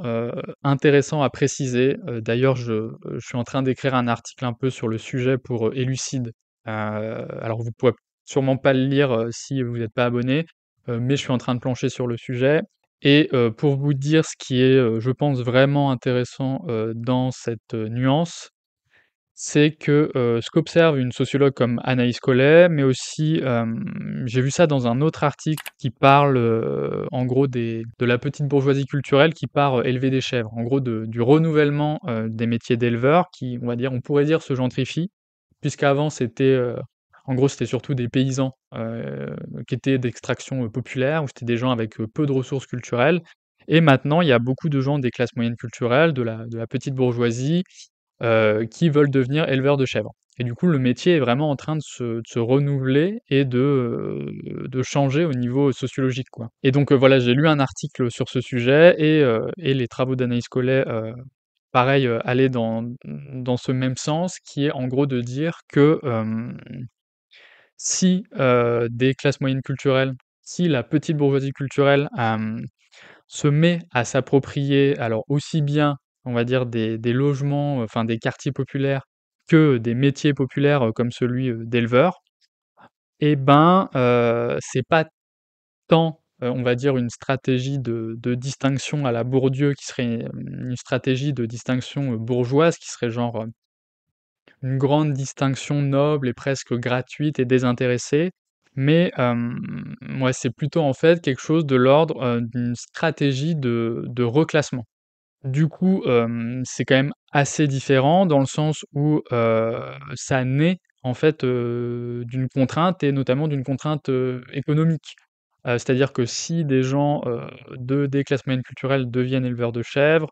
intéressant à préciser. D'ailleurs, je suis en train d'écrire un article un peu sur le sujet pour, Elucide. Alors vous pourrez sûrement pas le lire, si vous n'êtes pas abonné, mais je suis en train de plancher sur le sujet et pour vous dire ce qui est, je pense vraiment intéressant, dans cette, nuance, c'est que, ce qu'observe une sociologue comme Anaïs Collet, mais aussi, j'ai vu ça dans un autre article qui parle, en gros de la petite bourgeoisie culturelle qui part, élever des chèvres. En gros du renouvellement, des métiers d'éleveurs qui, on pourrait dire se gentrifient, puisqu'avant c'était, en gros c'était surtout des paysans, qui étaient d'extraction, populaire, ou c'était des gens avec, peu de ressources culturelles et maintenant il y a beaucoup de gens des classes moyennes culturelles, de la petite bourgeoisie, qui veulent devenir éleveurs de chèvres. Et du coup, le métier est vraiment en train de se renouveler et de changer au niveau sociologique, quoi. Et donc, voilà, j'ai lu un article sur ce sujet et les travaux d'Anaïs Collet, pareil, allaient dans ce même sens, qui est en gros de dire que, si, des classes moyennes culturelles, si la petite bourgeoisie culturelle, se met à s'approprier, alors aussi bien, on va dire des logements, enfin des quartiers populaires, que des métiers populaires, comme celui, d'éleveur et c'est pas tant, on va dire une stratégie de distinction à la Bourdieu qui serait, une stratégie de distinction, bourgeoise qui serait genre, une grande distinction noble et presque gratuite et désintéressée, mais ouais, c'est plutôt en fait quelque chose de l'ordre, d'une stratégie de reclassement. Du coup, c'est quand même assez différent dans le sens où, ça naît en fait, d'une contrainte et notamment d'une contrainte, économique. C'est-à-dire que si des gens, des classes moyennes culturelles deviennent éleveurs de chèvres,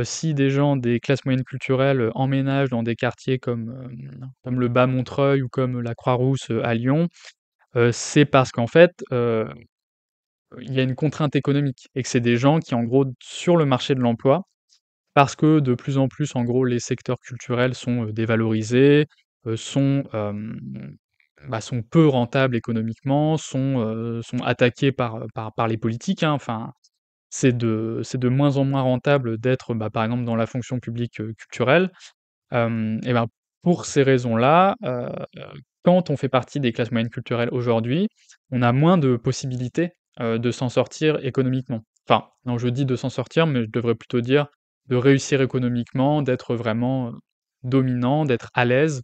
si des gens des classes moyennes culturelles, emménagent dans des quartiers comme le Bas-Montreuil ou comme la Croix-Rousse, à Lyon, c'est parce qu'en fait, il y a une contrainte économique et que c'est des gens qui en gros sur le marché de l'emploi parce que de plus en plus, en gros, les secteurs culturels sont, dévalorisés, sont peu rentables économiquement, sont attaqués par les politiques, hein. Enfin, c'est de moins en moins rentable d'être, par exemple, dans la fonction publique, culturelle. Et pour ces raisons-là, quand on fait partie des classes moyennes culturelles aujourd'hui, on a moins de possibilités, de s'en sortir économiquement. Enfin, non, je dis de s'en sortir, mais je devrais plutôt dire de réussir économiquement, d'être vraiment, dominant, d'être à l'aise,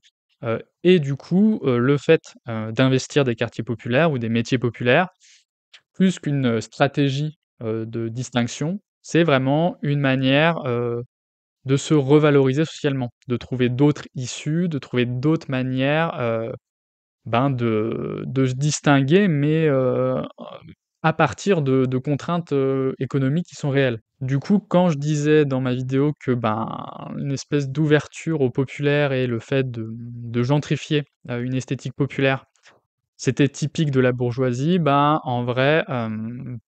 et du coup, le fait, d'investir des quartiers populaires ou des métiers populaires, plus qu'une, stratégie, de distinction, c'est vraiment une manière, de se revaloriser socialement, de trouver d'autres issues, de trouver d'autres manières, de se distinguer, mais à partir de contraintes, économiques qui sont réelles. Du coup, quand je disais dans ma vidéo que, une espèce d'ouverture au populaire et le fait de gentrifier, une esthétique populaire, c'était typique de la bourgeoisie, ben, en vrai,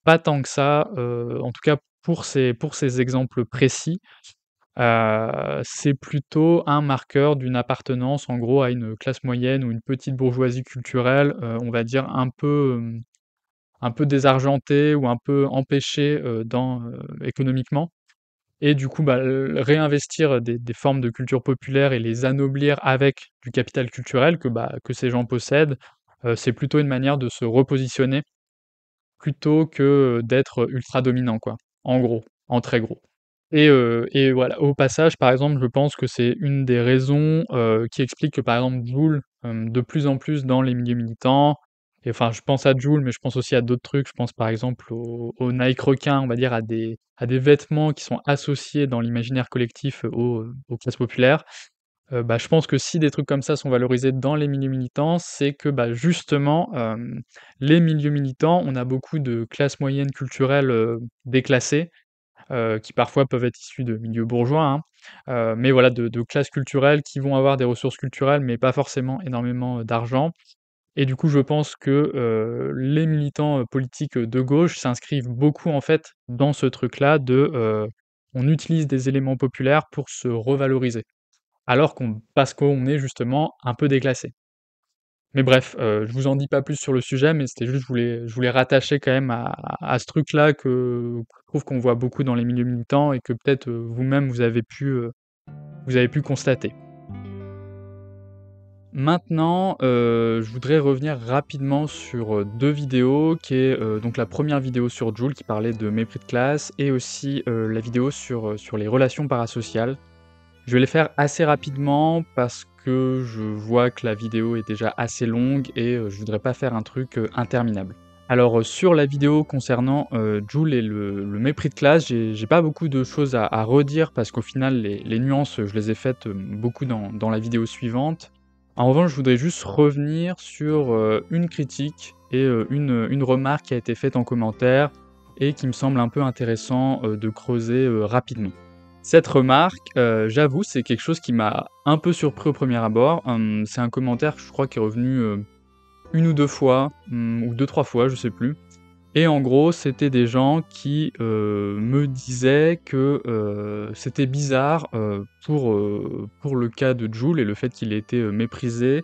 pas tant que ça, en tout cas pour ces exemples précis. C'est plutôt un marqueur d'une appartenance, en gros, à une classe moyenne ou une petite bourgeoisie culturelle, on va dire un peu désargentée ou un peu empêchée, économiquement. Et du coup, bah, réinvestir des formes de culture populaire et les anoblir avec du capital culturel que ces gens possèdent, c'est plutôt une manière de se repositionner plutôt que, d'être ultra dominant, quoi. En gros, en très gros. Et voilà, au passage, par exemple, je pense que c'est une des raisons, qui explique que, par exemple, Jul, de plus en plus dans les milieux militants et enfin, je pense à Jul, mais je pense aussi à d'autres trucs. Je pense, par exemple, aux Nike requins, on va dire à des vêtements qui sont associés dans l'imaginaire collectif, aux classes populaires. Bah, je pense que si des trucs comme ça sont valorisés dans les milieux militants, c'est que, bah, justement, les milieux militants, on a beaucoup de classes moyennes culturelles, déclassées, qui parfois peuvent être issus de milieux bourgeois, hein, mais voilà, de classes culturelles qui vont avoir des ressources culturelles, mais pas forcément énormément, d'argent. Et du coup, je pense que, les militants, politiques, de gauche s'inscrivent beaucoup, en fait, dans ce truc-là on utilise des éléments populaires pour se revaloriser, alors parce qu'on est justement un peu déclassé. Mais bref, je vous en dis pas plus sur le sujet, mais c'était juste je voulais rattacher quand même à ce truc-là que je trouve qu'on voit beaucoup dans les milieux militants et que peut-être, vous-même vous avez pu constater. Maintenant, je voudrais revenir rapidement sur, 2 vidéos qui est, donc la première vidéo sur Jul qui parlait de mépris de classe et aussi, la vidéo sur les relations parasociales. Je vais les faire assez rapidement parce que je vois que la vidéo est déjà assez longue et je voudrais pas faire un truc, interminable. Alors, sur la vidéo concernant, Jul et le mépris de classe, j'ai pas beaucoup de choses à redire parce qu'au final les nuances, je les ai faites, beaucoup dans la vidéo suivante. En revanche, je voudrais juste revenir sur, une critique et une remarque qui a été faite en commentaire et qui me semble un peu intéressant, de creuser, rapidement. Cette remarque, j'avoue, c'est quelque chose qui m'a un peu surpris au premier abord. C'est un commentaire que je crois qui est revenu, 1 ou 2 fois, ou 2-3 fois, je sais plus. Et en gros, c'était des gens qui, me disaient que, c'était bizarre, pour le cas de Jul et le fait qu'il ait été, méprisé,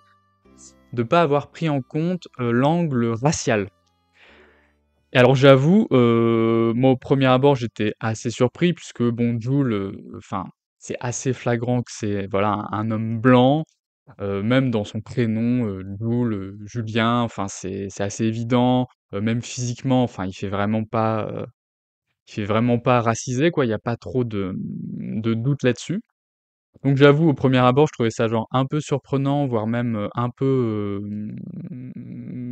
de pas avoir pris en compte, l'angle racial. Et alors j'avoue, moi au premier abord j'étais assez surpris puisque bon Jul, enfin, c'est assez flagrant que c'est voilà un homme blanc, même dans son prénom, Jul, Julien, enfin c'est assez évident, même physiquement, enfin il fait vraiment pas racisé quoi, il y a pas trop de doute là-dessus. Donc j'avoue, au premier abord, je trouvais ça genre un peu surprenant, voire même, un peu,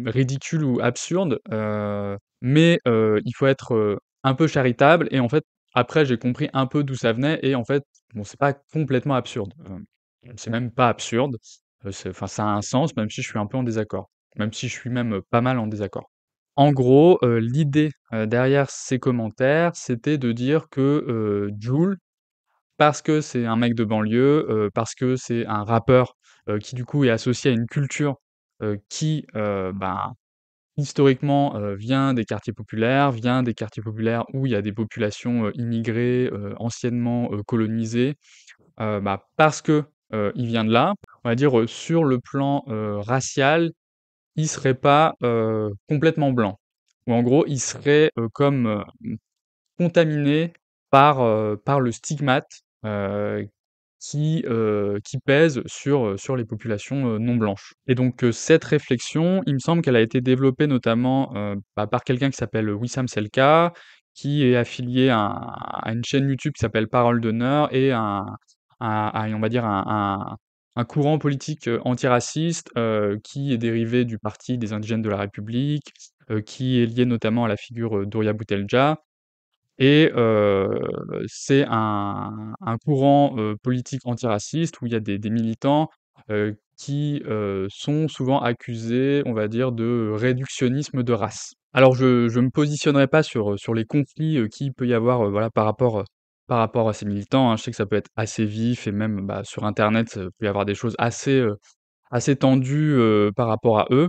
ridicule ou absurde, mais il faut être, un peu charitable et en fait, après j'ai compris un peu d'où ça venait et en fait, bon, c'est pas complètement absurde, c'est même pas absurde, enfin ça a un sens même si je suis un peu en désaccord, même si je suis même, pas mal en désaccord. En gros, l'idée, derrière ces commentaires, c'était de dire que, Jul parce que c'est un mec de banlieue, parce que c'est un rappeur, qui du coup est associé à une culture, qui, ben, historiquement, vient des quartiers populaires, où il y a des populations, immigrées, anciennement, colonisées, bah, parce que, il vient de là, on va dire, sur le plan, racial, il serait pas, complètement blanc. Ou en gros, il serait, comme, contaminé par le stigmate, qui pèse sur les populations, non blanches. Et donc, cette réflexion, il me semble qu'elle a été développée notamment, bah, par quelqu'un qui s'appelle Wissam Selka, qui est affilié à une chaîne YouTube qui s'appelle Parole d'honneur et à on va dire un courant politique, antiraciste, qui est dérivé du Parti des indigènes de la République, qui est lié notamment à la figure, d'Horia Boutelja. Et c'est un courant, politique antiraciste où il y a des militants, qui, sont souvent accusés, on va dire, de réductionnisme de race. Alors je me positionnerai pas sur les conflits, qu'il peut y avoir, voilà, par rapport à ces militants, hein. Je sais que ça peut être assez vif et même, bah, sur internet, peut y avoir des choses assez tendues, par rapport à eux.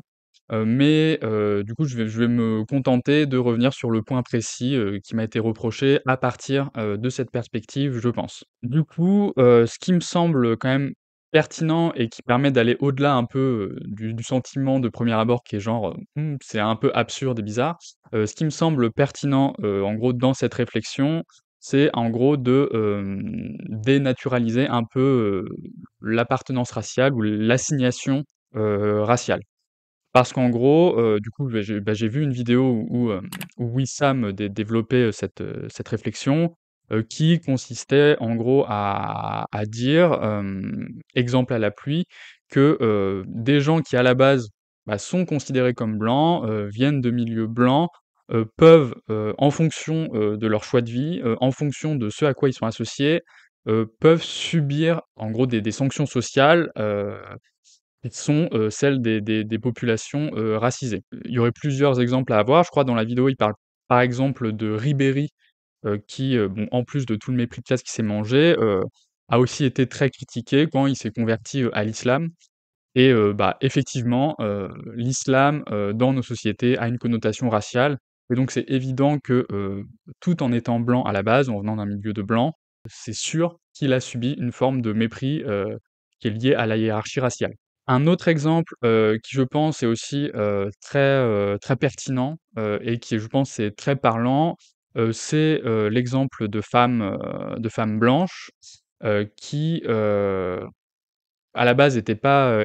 Du coup, je vais me contenter de revenir sur le point précis, qui m'a été reproché à partir, de cette perspective, je pense. Du coup, ce qui me semble quand même pertinent et qui permet d'aller au-delà un peu, du sentiment de premier abord qui est genre, c'est un peu absurde et bizarre. Ce qui me semble pertinent, en gros dans cette réflexion, c'est en gros de, dénaturaliser un peu, l'appartenance raciale ou l'assignation, raciale. Parce qu'en gros, du coup, j'ai vu une vidéo où Wissam développait, cette réflexion, qui consistait en gros à dire, exemple à la pluie, que, des gens qui à la base, sont considérés comme blancs, viennent de milieux blancs, peuvent, en fonction, de leur choix de vie, en fonction de ce à quoi ils sont associés, peuvent subir en gros des sanctions sociales, qui sont, celles des populations, racisées. Il y aurait plusieurs exemples à avoir. Je crois dans la vidéo, il parle par exemple de Ribéry, qui, bon, en plus de tout le mépris de classe qu'il s'est mangé, a aussi été très critiqué quand il s'est converti, à l'islam et effectivement, l'islam, dans nos sociétés a une connotation raciale et donc c'est évident que, tout en étant blanc à la base, en venant d'un milieu de blancs, c'est sûr qu'il a subi une forme de mépris, qui est liée à la hiérarchie raciale. Un autre exemple, qui je pense est aussi, très pertinent, et qui je pense est très parlant, c'est, l'exemple de femmes blanches, qui, à la base étaient pas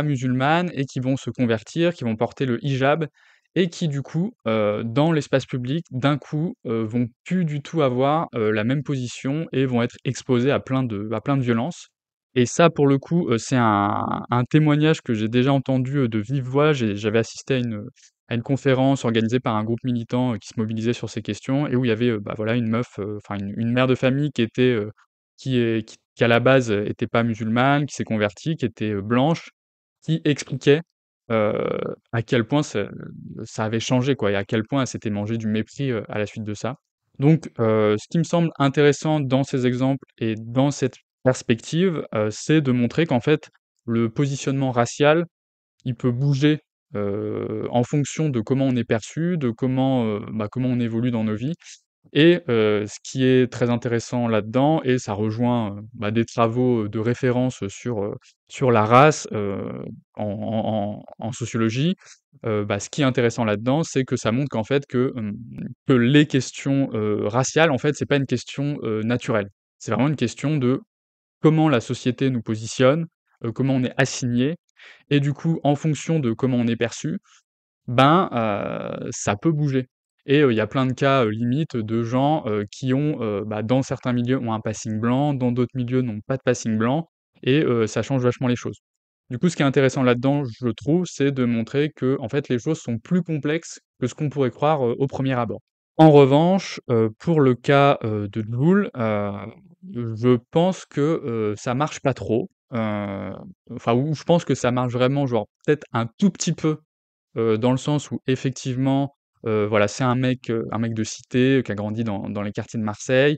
musulmanes et qui vont se convertir, qui vont porter le hijab et qui du coup, dans l'espace public, d'un coup, vont plus du tout avoir, la même position et vont être exposées à plein de violences et ça pour le coup, c'est un témoignage que j'ai déjà entendu, de vive voix. J'avais assisté à une conférence organisée par un groupe militant, qui se mobilisait sur ces questions et où il y avait, voilà une meuf, enfin une mère de famille qui était, qui à la base, était pas musulmane, qui s'est convertie, qui était, blanche, qui expliquait, heu, à quel point ça avait changé quoi et à quel point elle s'était mangée du mépris, à la suite de ça. Donc, ce qui me semble intéressant dans ces exemples et dans cette perspective, c'est de montrer qu'en fait, le positionnement racial, il peut bouger, en fonction de comment on est perçu, de comment on évolue dans nos vies et ce qui est très intéressant là-dedans et ça rejoint, des travaux, de référence, sur la race, en sociologie. Ce qui est intéressant là-dedans, c'est que ça montre qu'en fait que les questions, raciales, en fait, c'est pas une question, naturelle. C'est vraiment une question de comment la société nous positionne, comment on est assigné et du coup, en fonction de comment on est perçu, ça peut bouger et il y a plein de cas, limites de gens, qui ont, dans certains milieux ont un passing blanc, dans d'autres milieux n'ont pas de passing blanc et ça change vachement les choses. Du coup, ce qui est intéressant là-dedans, je trouve, c'est de montrer que en fait, les choses sont plus complexes que ce qu'on pourrait croire, au premier abord. En revanche, pour le cas, de Jul, je pense que, ça marche pas trop, enfin, ou je pense que ça marche vraiment, genre, peut-être un tout petit peu. Dans le sens où effectivement, voilà, c'est un mec de cité, qui a grandi dans les quartiers de Marseille,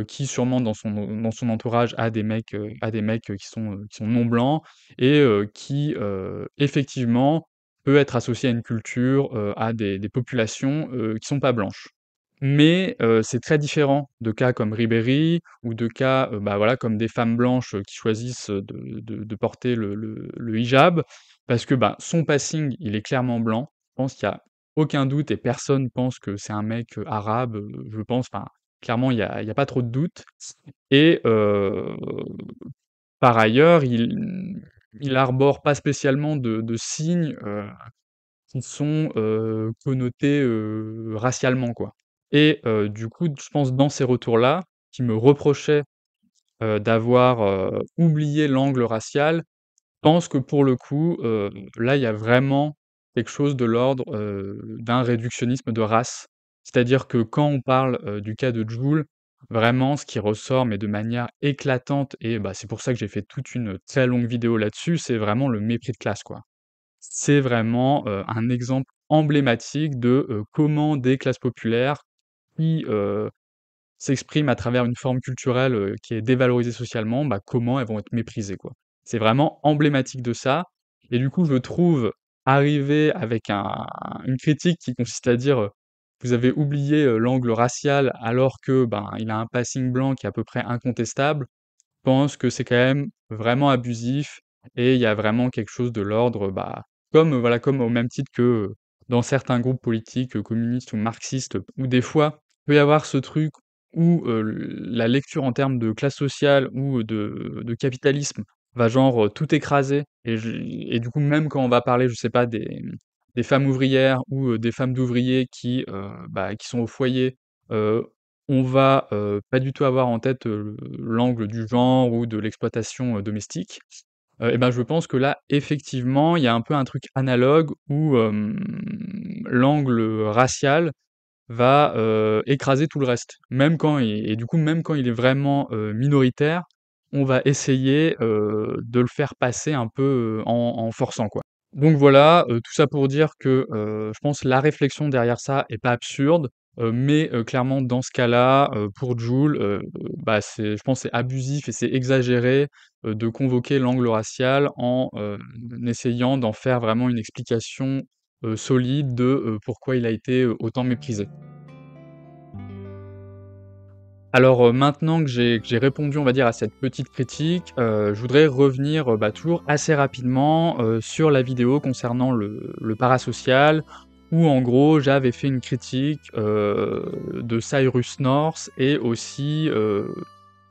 qui sûrement dans son entourage a des mecs, qui sont non blancs et qui, effectivement peut être associé à une culture, à des populations, qui sont pas blanches. Mais, c'est très différent de cas comme Ribéry ou de cas, voilà, comme des femmes blanches, qui choisissent, de porter le hijab parce que, son passing, il est clairement blanc. Je pense qu'il y a aucun doute et personne pense que c'est un mec, arabe, je pense, enfin, clairement, il y a pas trop de doute et par ailleurs, il arbore pas spécialement de signes, qui sont, connotés, racialement, quoi et du coup, je pense dans ces retours-là, qui me reprochaient, d'avoir, oublié l'angle racial, je pense que pour le coup, là, il y a vraiment quelque chose de l'ordre, d'un réductionnisme de race. C'est-à-dire que quand on parle, du cas de Jul, vraiment ce qui ressort, mais de manière éclatante et c'est pour ça que j'ai fait toute une très longue vidéo là-dessus, c'est vraiment le mépris de classe, quoi. C'est vraiment, un exemple emblématique de, comment des classes populaires qui, s'expriment à travers une forme culturelle, qui est dévalorisée socialement, comment elles vont être méprisées, quoi. C'est vraiment emblématique de ça et du coup, je trouve arriver avec une critique qui consiste à dire, «Vous avez oublié, l'angle racial», alors que, ben, il a un passing blanc qui est à peu près incontestable, je pense que c'est quand même vraiment abusif et il y a vraiment quelque chose de l'ordre, bah, comme, voilà, comme au même titre que, dans certains groupes politiques, communistes ou marxistes, où des fois, il peut y avoir ce truc où, la lecture en termes de classe sociale ou de capitalisme va genre, tout écraser et du coup, même quand on va parler, je sais pas, des femmes ouvrières ou, des femmes d'ouvriers qui, bah, qui sont au foyer, heu, on va, pas du tout avoir en tête, l'angle du genre ou de l'exploitation, domestique. Et ben, je pense que là, effectivement, il y a un peu un truc analogue où, l'angle, racial va, écraser tout le reste. Même quand et du coup, même quand il est vraiment, minoritaire, on va essayer, de le faire passer un peu, en forçant, quoi. Donc voilà, tout ça pour dire que, je pense la réflexion derrière ça est pas absurde, mais clairement dans ce cas-là, pour Jul, bah, je pense c'est abusif et c'est exagéré, de convoquer l'angle racial en, essayant d'en faire vraiment une explication, solide de, pourquoi il a été, autant méprisé. Alors, maintenant que j'ai répondu, on va dire, à cette petite critique, je voudrais revenir, bah, toujours assez rapidement, sur la vidéo concernant le parasocial où en gros j'avais fait une critique, de Cyrus North et aussi,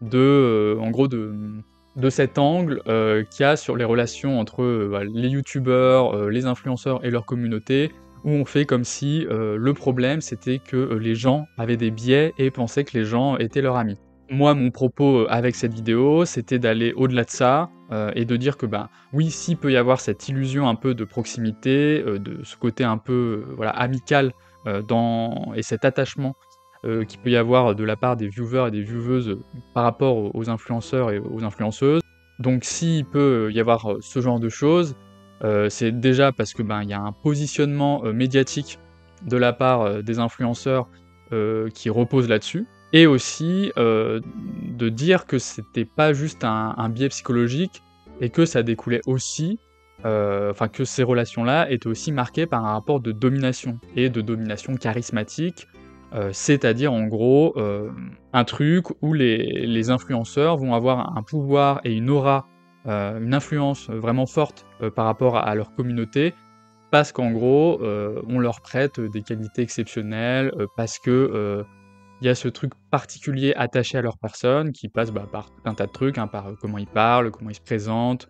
en gros de cet angle, qu'il y a sur les relations entre, bah, les youtubeurs, les influenceurs et leur communauté, où on fait comme si, le problème c'était que, les gens avaient des biais et pensaient que les gens étaient leurs amis. Moi, mon propos, avec cette vidéo, c'était d'aller au-delà de ça, et de dire que, ben, oui, s'il peut y avoir cette illusion un peu de proximité, de ce côté un peu, voilà, amical, et cet attachement, qu'il peut y avoir de la part des viewers et des vieweuses, par rapport aux influenceurs et aux influenceuses. Donc s'il peut y avoir, ce genre de choses, c'est déjà parce que, ben, il y a un positionnement, médiatique de la part, des influenceurs, qui repose là-dessus et aussi, de dire que c'était pas juste un biais psychologique et que ça découlait aussi, enfin que ces relations-là étaient aussi marquées par un rapport de domination et de domination charismatique, c'est-à-dire en gros, un truc où les influenceurs vont avoir un pouvoir et une aura, une influence vraiment forte, par rapport à leur communauté, parce qu'en gros, on leur prête, des qualités exceptionnelles, parce que, il y a ce truc particulier attaché à leur personne qui passe, bah, par tout un tas de trucs, hein, par, comment ils parlent, comment ils se présentent,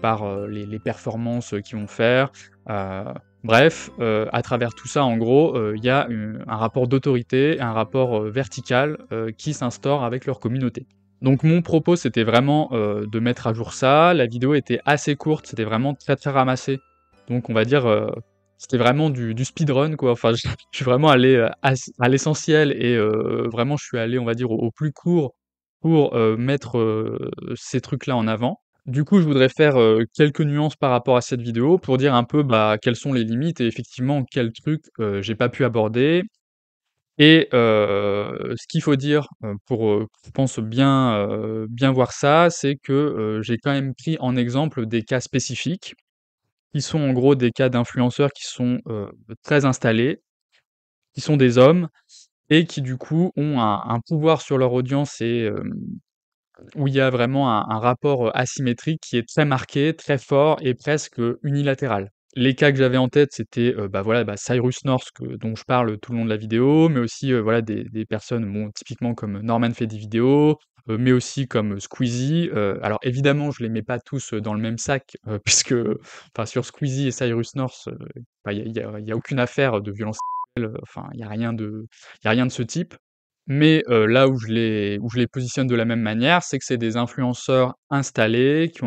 par, les performances, qu'ils vont faire. Heu, bref, à travers tout ça, en gros, il y a un rapport d'autorité, un rapport, vertical, qui s'instaure avec leur communauté. Donc mon propos, c'était vraiment, de mettre à jour ça. La vidéo était assez courte, c'était vraiment très, très ramassé. Donc on va dire, c'était vraiment du speedrun, quoi. Enfin, je suis vraiment allé, à l'essentiel et vraiment je suis allé, on va dire, au plus court pour, mettre, ces trucs-là en avant. Du coup, je voudrais faire, quelques nuances par rapport à cette vidéo pour dire un peu, bah, quelles sont les limites et effectivement quels trucs, j'ai pas pu aborder et ce qu'il faut dire, pour, je pense bien voir ça, c'est que, j'ai quand même pris en exemple des cas spécifiques, qui sont en gros des cas d'influenceurs qui sont, très installés, qui sont des hommes et qui du coup ont un pouvoir sur leur audience et où il y a vraiment un rapport, asymétrique qui est très marqué, très fort et presque, unilatéral. Les cas que j'avais en tête, c'était, bah, voilà, bah, Cyrus North dont je parle tout le long de la vidéo, mais aussi, voilà des personnes, bon, typiquement comme Norman fait des vidéos, mais aussi comme Squeezie. Alors évidemment, je les mets pas tous, dans le même sac, puisque, enfin sur Squeezie et Cyrus North, bah, il y a aucune affaire de violence sexuelle, enfin il y a rien de ce type. Mais là où je les positionne de la même manière, c'est que c'est des influenceurs installés, qui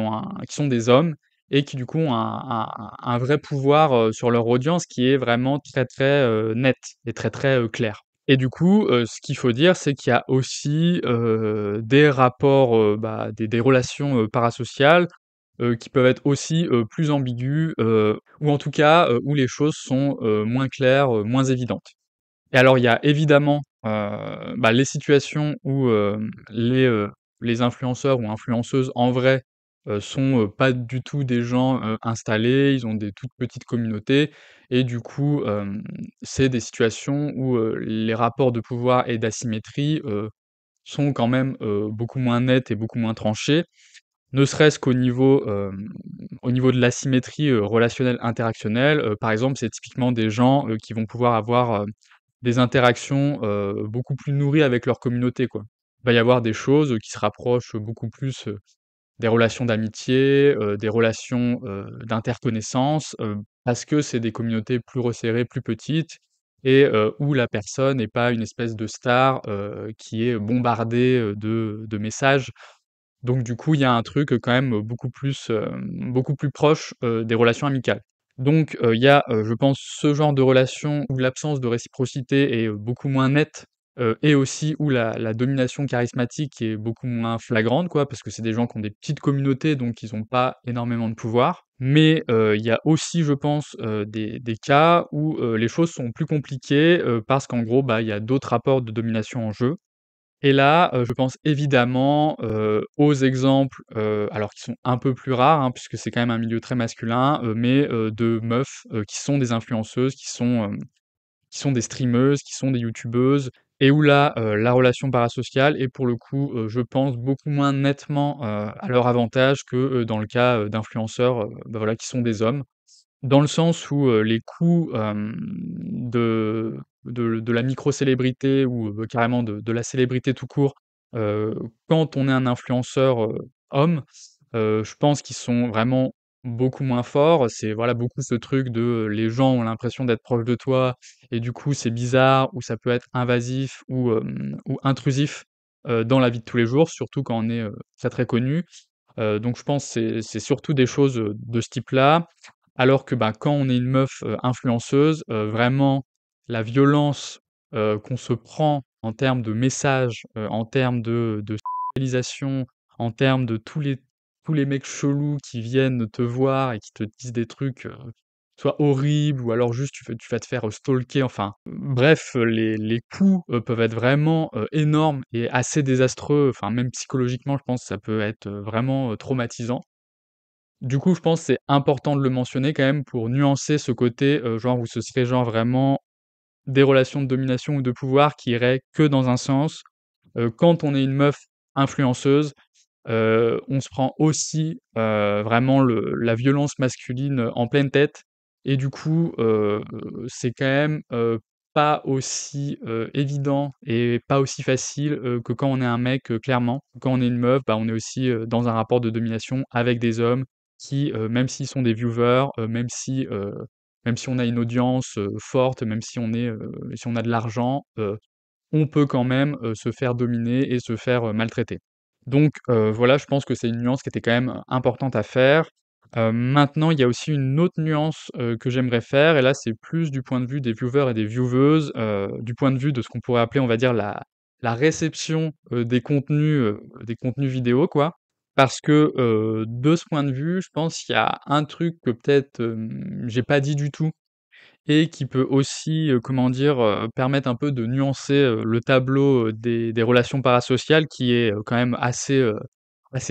sont des hommes et qui du coup ont un vrai pouvoir, sur leur audience qui est vraiment très, très, net et très, très, clair. Et du coup, ce qu'il faut dire, c'est qu'il y a aussi, des rapports, bah, des relations, parasociales, qui peuvent être aussi, plus ambiguës, ou en tout cas, où les choses sont, moins claires, moins évidentes. Et alors, il y a évidemment, bah, les situations où, les influenceurs ou influenceuses, en vrai, sont, pas du tout des gens, installés, ils ont des toutes petites communautés et du coup, c'est des situations où, les rapports de pouvoir et d'asymétrie, sont quand même, beaucoup moins nets et beaucoup moins tranchés. Ne serait-ce au niveau de l'asymétrie, relationnelle interactionnelle, par exemple, c'est typiquement des gens, qui vont pouvoir avoir, des interactions, beaucoup plus nourries avec leur communauté, quoi. Il va y avoir des choses, qui se rapprochent beaucoup plus, des relations d'amitié, des relations, d'interconnaissance, parce que c'est des communautés plus resserrées, plus petites et où la personne n'est pas une espèce de star, qui est bombardée, de messages. Donc du coup, il y a un truc, quand même, beaucoup plus proche, des relations amicales. Donc il y a, je pense, ce genre de relation où l'absence de réciprocité est, beaucoup moins nette, et aussi où la domination charismatique est beaucoup moins flagrante, quoi, parce que c'est des gens qui ont des petites communautés, donc ils ont pas énormément de pouvoir. Mais il y a aussi, je pense, des cas où, les choses sont plus compliquées, parce qu'en gros, bah, il y a d'autres rapports de domination en jeu. Et là, je pense évidemment, aux exemples, alors qui sont un peu plus rares, hein, puisque c'est quand même un milieu très masculin, mais de meufs, qui sont des influenceuses, qui sont des streameuses, qui sont des youtubeuses et où là, la relation parasociale est pour le coup, je pense beaucoup moins nettement, à leur avantage que, dans le cas, d'influenceurs, bah, voilà, qui sont des hommes. Dans le sens où, les coûts, de la micro-célébrité ou, carrément de la célébrité tout court, heu, quand on est un influenceur, homme, je pense qu'ils sont vraiment beaucoup moins forts. C'est voilà, beaucoup ce truc de, les gens ont l'impression d'être proches de toi et du coup, c'est bizarre ou ça peut être invasif ou intrusif, dans la vie de tous les jours, surtout quand on est, très, très connu. Donc je pense c'est surtout des choses, de ce type-là. Alors que, bah, quand on est une meuf, influenceuse, vraiment la violence, qu'on se prend en termes de messages, en termes de sexualisation, en termes de tous les mecs chelous qui viennent te voir et qui te disent des trucs, soit horribles ou alors juste tu vas te faire, stalker, enfin, bref, les coups, peuvent être vraiment, énormes et assez désastreux, enfin même psychologiquement je pense que ça peut être, vraiment, traumatisant. Du coup, je pense que c'est important de le mentionner quand même pour nuancer ce côté, genre où ce serait genre vraiment des relations de domination ou de pouvoir qui iraient que dans un sens. Quand on est une meuf influenceuse, on se prend aussi, vraiment la violence masculine, en pleine tête et du coup, c'est quand même, pas aussi, évident et pas aussi facile, que quand on est un mec, clairement. Quand on est une meuf, bah, on est aussi, dans un rapport de domination avec des hommes qui, même s'ils sont des viewers, même si on a une audience, forte, même si si on a de l'argent, on peut quand même, se faire dominer et se faire, maltraiter. Donc voilà, je pense que c'est une nuance qui était quand même, importante à faire. Maintenant, il y a aussi une autre nuance, que j'aimerais faire et là, c'est plus du point de vue des viewers et des vieweuses, du point de vue de ce qu'on pourrait appeler, on va dire, la réception, des contenus vidéo, quoi. Parce que, de ce point de vue, je pense qu'il y a un truc que peut-être, j'ai pas dit du tout et qui peut aussi, comment dire, permettre un peu de nuancer, le tableau, des relations parasociales qui est, quand même assez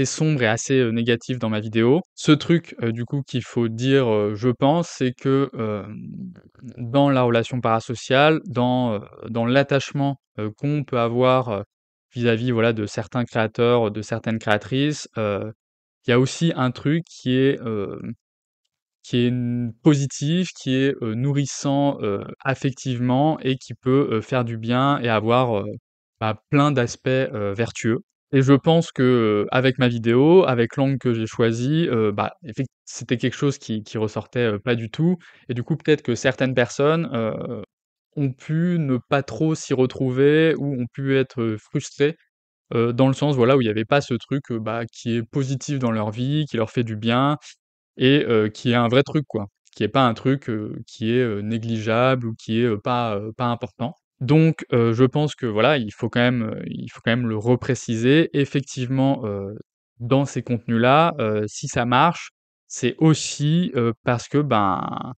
sombre et assez, négatif dans ma vidéo. Ce truc, du coup, qu'il faut dire, je pense, c'est que, dans la relation parasociale, dans l'attachement, qu'on peut avoir, vis-à-vis, voilà, de certains créateurs, de certaines créatrices, il y a aussi un truc qui est positif, qui est, nourrissant, affectivement et qui peut, faire du bien et avoir, bah, plein d'aspects, vertueux et je pense que, avec ma vidéo, avec l'angle que j'ai choisi, bah, c'était quelque chose qui ressortait, pas du tout et du coup, peut-être que certaines personnes, ont pu ne pas trop s'y retrouver ou ont pu être, frustrées, dans le sens, voilà, où il y avait pas ce truc, bah, qui est positif dans leur vie, qui leur fait du bien et qui est un vrai truc, quoi. Qui est pas un truc, qui est, négligeable ou qui est, pas important. Donc je pense que voilà, il faut quand même le repréciser. Effectivement, dans ces contenus-là, si ça marche, c'est aussi, parce que, ben,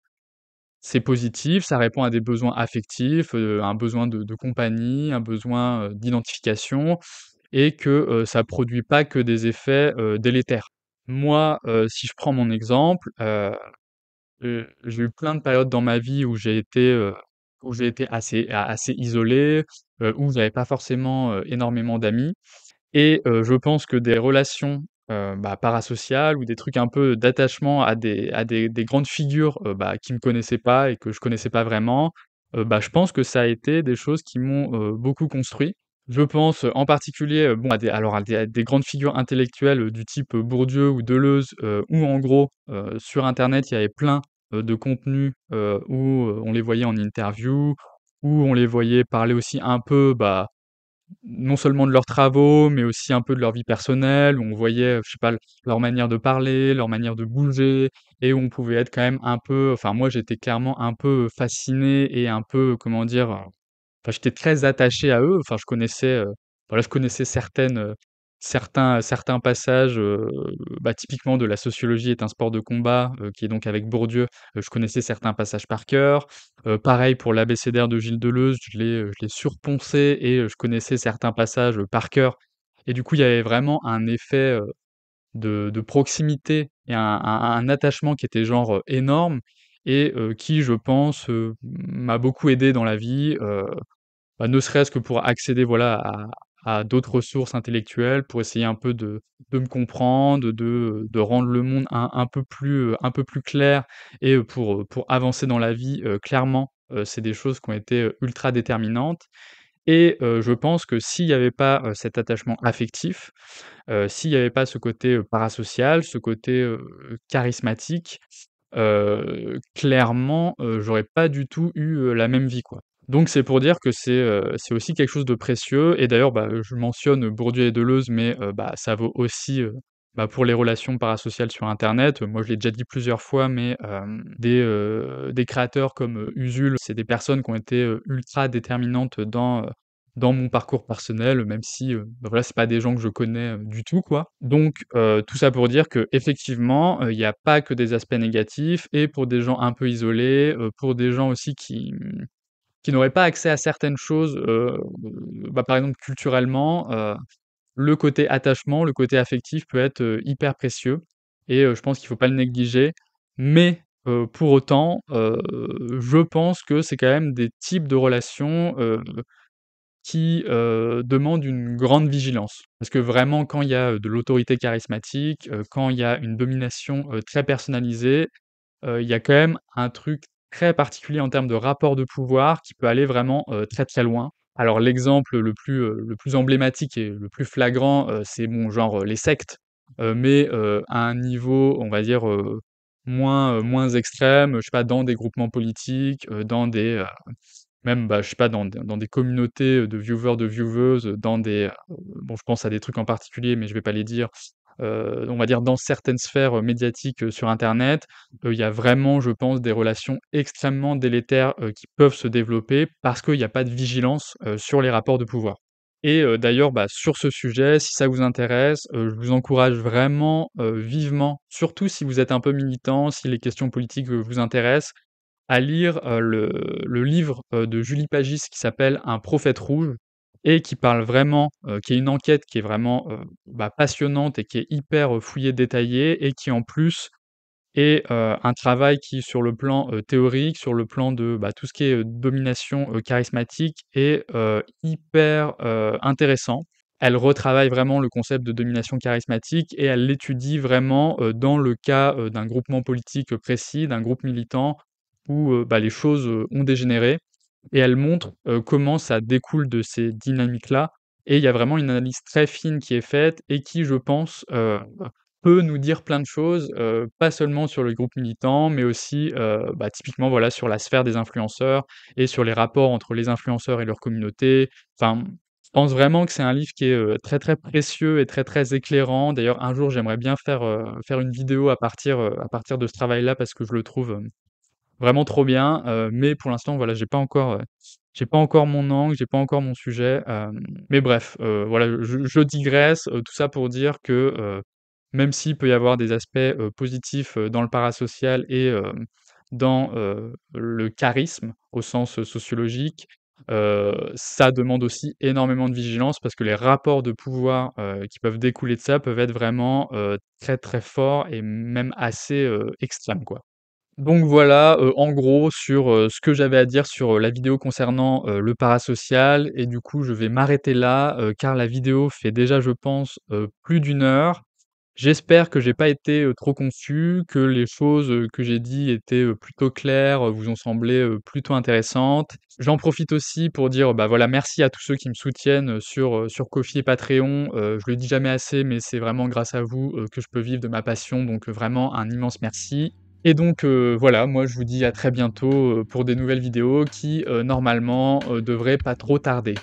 c'est positif, ça répond à des besoins affectifs, un besoin de compagnie, un besoin, d'identification et que, ça produit pas que des effets, délétères. Moi, si je prends mon exemple, j'ai eu plein de périodes dans ma vie où j'ai été assez isolé, où j'avais pas forcément, énormément d'amis et je pense que des relations, parasociales ou des trucs un peu d'attachement à des grandes figures, qui me connaissaient pas et que je connaissais pas vraiment, je pense que ça a été des choses qui m'ont, beaucoup construit. Je pense, en particulier, bon, à des grandes figures intellectuelles, du type, Bourdieu ou Deleuze, où en gros, sur internet, il y avait plein, de contenus, où, on les voyait en interview, où on les voyait parler aussi un peu, non seulement de leurs travaux, mais aussi un peu de leur vie personnelle, où on voyait, je sais pas, leur manière de parler, leur manière de bouger et où on pouvait être quand même un peu enfin moi j'étais clairement un peu fasciné et un peu, comment dire? Enfin j'étais très attaché à eux, enfin je connaissais certains passages, typiquement de La sociologie est un sport de combat, qui est donc avec Bourdieu, je connaissais certains passages par cœur. Pareil pour l'abécédaire de Gilles Deleuze, je l'ai surponcé et je connaissais certains passages, par cœur et du coup, il y avait vraiment un effet, de proximité et un attachement qui était genre, énorme et qui je pense, m'a beaucoup aidé dans la vie, ne serait-ce que pour accéder, voilà, à d'autres ressources intellectuelles, pour essayer un peu de me comprendre, de rendre le monde un peu plus clair et pour avancer dans la vie, clairement, c'est des choses qui ont été, ultra déterminantes et je pense que s'il y avait pas, cet attachement affectif, s'il y avait pas ce côté, parasocial, ce côté, charismatique, clairement, j'aurais pas du tout eu, la même vie, quoi. Donc c'est pour dire que c'est aussi quelque chose de précieux et d'ailleurs, je mentionne Bourdieu et Deleuze, mais ça vaut aussi, pour les relations parasociales sur internet. Moi, je l'ai déjà dit plusieurs fois, mais des créateurs comme, Usul, c'est des personnes qui ont été, ultra déterminantes dans mon parcours personnel, même si, voilà, c'est pas des gens que je connais, du tout, quoi. Donc tout ça pour dire qu'effectivement, il y a pas que des aspects négatifs et pour des gens un peu isolés, pour des gens aussi qui n'auraient pas accès à certaines choses, par exemple culturellement, le côté attachement, le côté affectif peut être, hyper précieux et je pense qu'il faut pas le négliger. Mais pour autant, je pense que c'est quand même des types de relations, qui, demandent une grande vigilance. Parce que vraiment quand il y a, de l'autorité charismatique, quand il y a une domination, très personnalisée, il y a quand même un truc très particulier en termes de rapport de pouvoir qui peut aller vraiment, très, très loin. Alors l'exemple le plus emblématique et le plus flagrant, c'est bon, genre, les sectes, mais à un niveau, on va dire, moins extrême, je sais pas, dans des groupements politiques, dans des, même, je sais pas, dans des communautés, de viewers, de vieweuses, dans des, bon, je pense à des trucs en particulier, mais je vais pas les dire. On va dire dans certaines sphères, médiatiques, sur internet, il y a vraiment, je pense, des relations extrêmement délétères, qui peuvent se développer parce qu'il y a pas de vigilance, sur les rapports de pouvoir. Et d'ailleurs, sur ce sujet, si ça vous intéresse, je vous encourage vraiment, vivement, surtout si vous êtes un peu militant, si les questions politiques, vous intéressent, à lire, le livre, de Julie Pagis qui s'appelle «Un prophète rouge» et qui parle vraiment, qui est une enquête qui est vraiment, passionnante et qui est hyper, fouillée, détaillée et qui en plus est, un travail qui sur le plan, théorique, sur le plan de, tout ce qui est, domination, charismatique est, hyper, intéressant. Elle retravaille vraiment le concept de domination charismatique et elle l'étudie vraiment, dans le cas, d'un groupement politique, précis, d'un groupe militant où, les choses, ont dégénéré et elle montre, comment ça découle de ces dynamiques-là et il y a vraiment une analyse très fine qui est faite et qui, je pense, peut nous dire plein de choses, pas seulement sur le groupe militant, mais aussi, typiquement, voilà, sur la sphère des influenceurs et sur les rapports entre les influenceurs et leur communauté. Enfin, je pense vraiment que c'est un livre qui est, très, très précieux et très, très éclairant. D'ailleurs, un jour, j'aimerais bien faire une vidéo à partir de ce travail-là parce que je le trouve, vraiment trop bien, mais pour l'instant, voilà, j'ai pas encore mon angle, j'ai pas encore mon sujet, mais bref, voilà, je digresse, tout ça pour dire que, même s'il peut y avoir des aspects, positifs, dans le parasocial et dans, le charisme au sens, sociologique, Ça demande aussi énormément de vigilance parce que les rapports de pouvoir, qui peuvent découler de ça peuvent être vraiment, très, très forts et même assez, extrêmes, quoi. Donc voilà, en gros sur, ce que j'avais à dire sur, la vidéo concernant, le parasocial et du coup je vais m'arrêter là, car la vidéo fait déjà je pense, plus d'1 heure. J'espère que j'ai pas été, trop confus, que les choses, que j'ai dit étaient, plutôt claires, vous ont semblé, plutôt intéressantes. J'en profite aussi pour dire, bah, voilà, merci à tous ceux qui me soutiennent, sur Ko-fi et Patreon. Je le dis jamais assez, mais c'est vraiment grâce à vous, que je peux vivre de ma passion, donc vraiment un immense merci. Et donc voilà, moi je vous dis à très bientôt, pour des nouvelles vidéos qui, normalement, devraient pas trop tarder.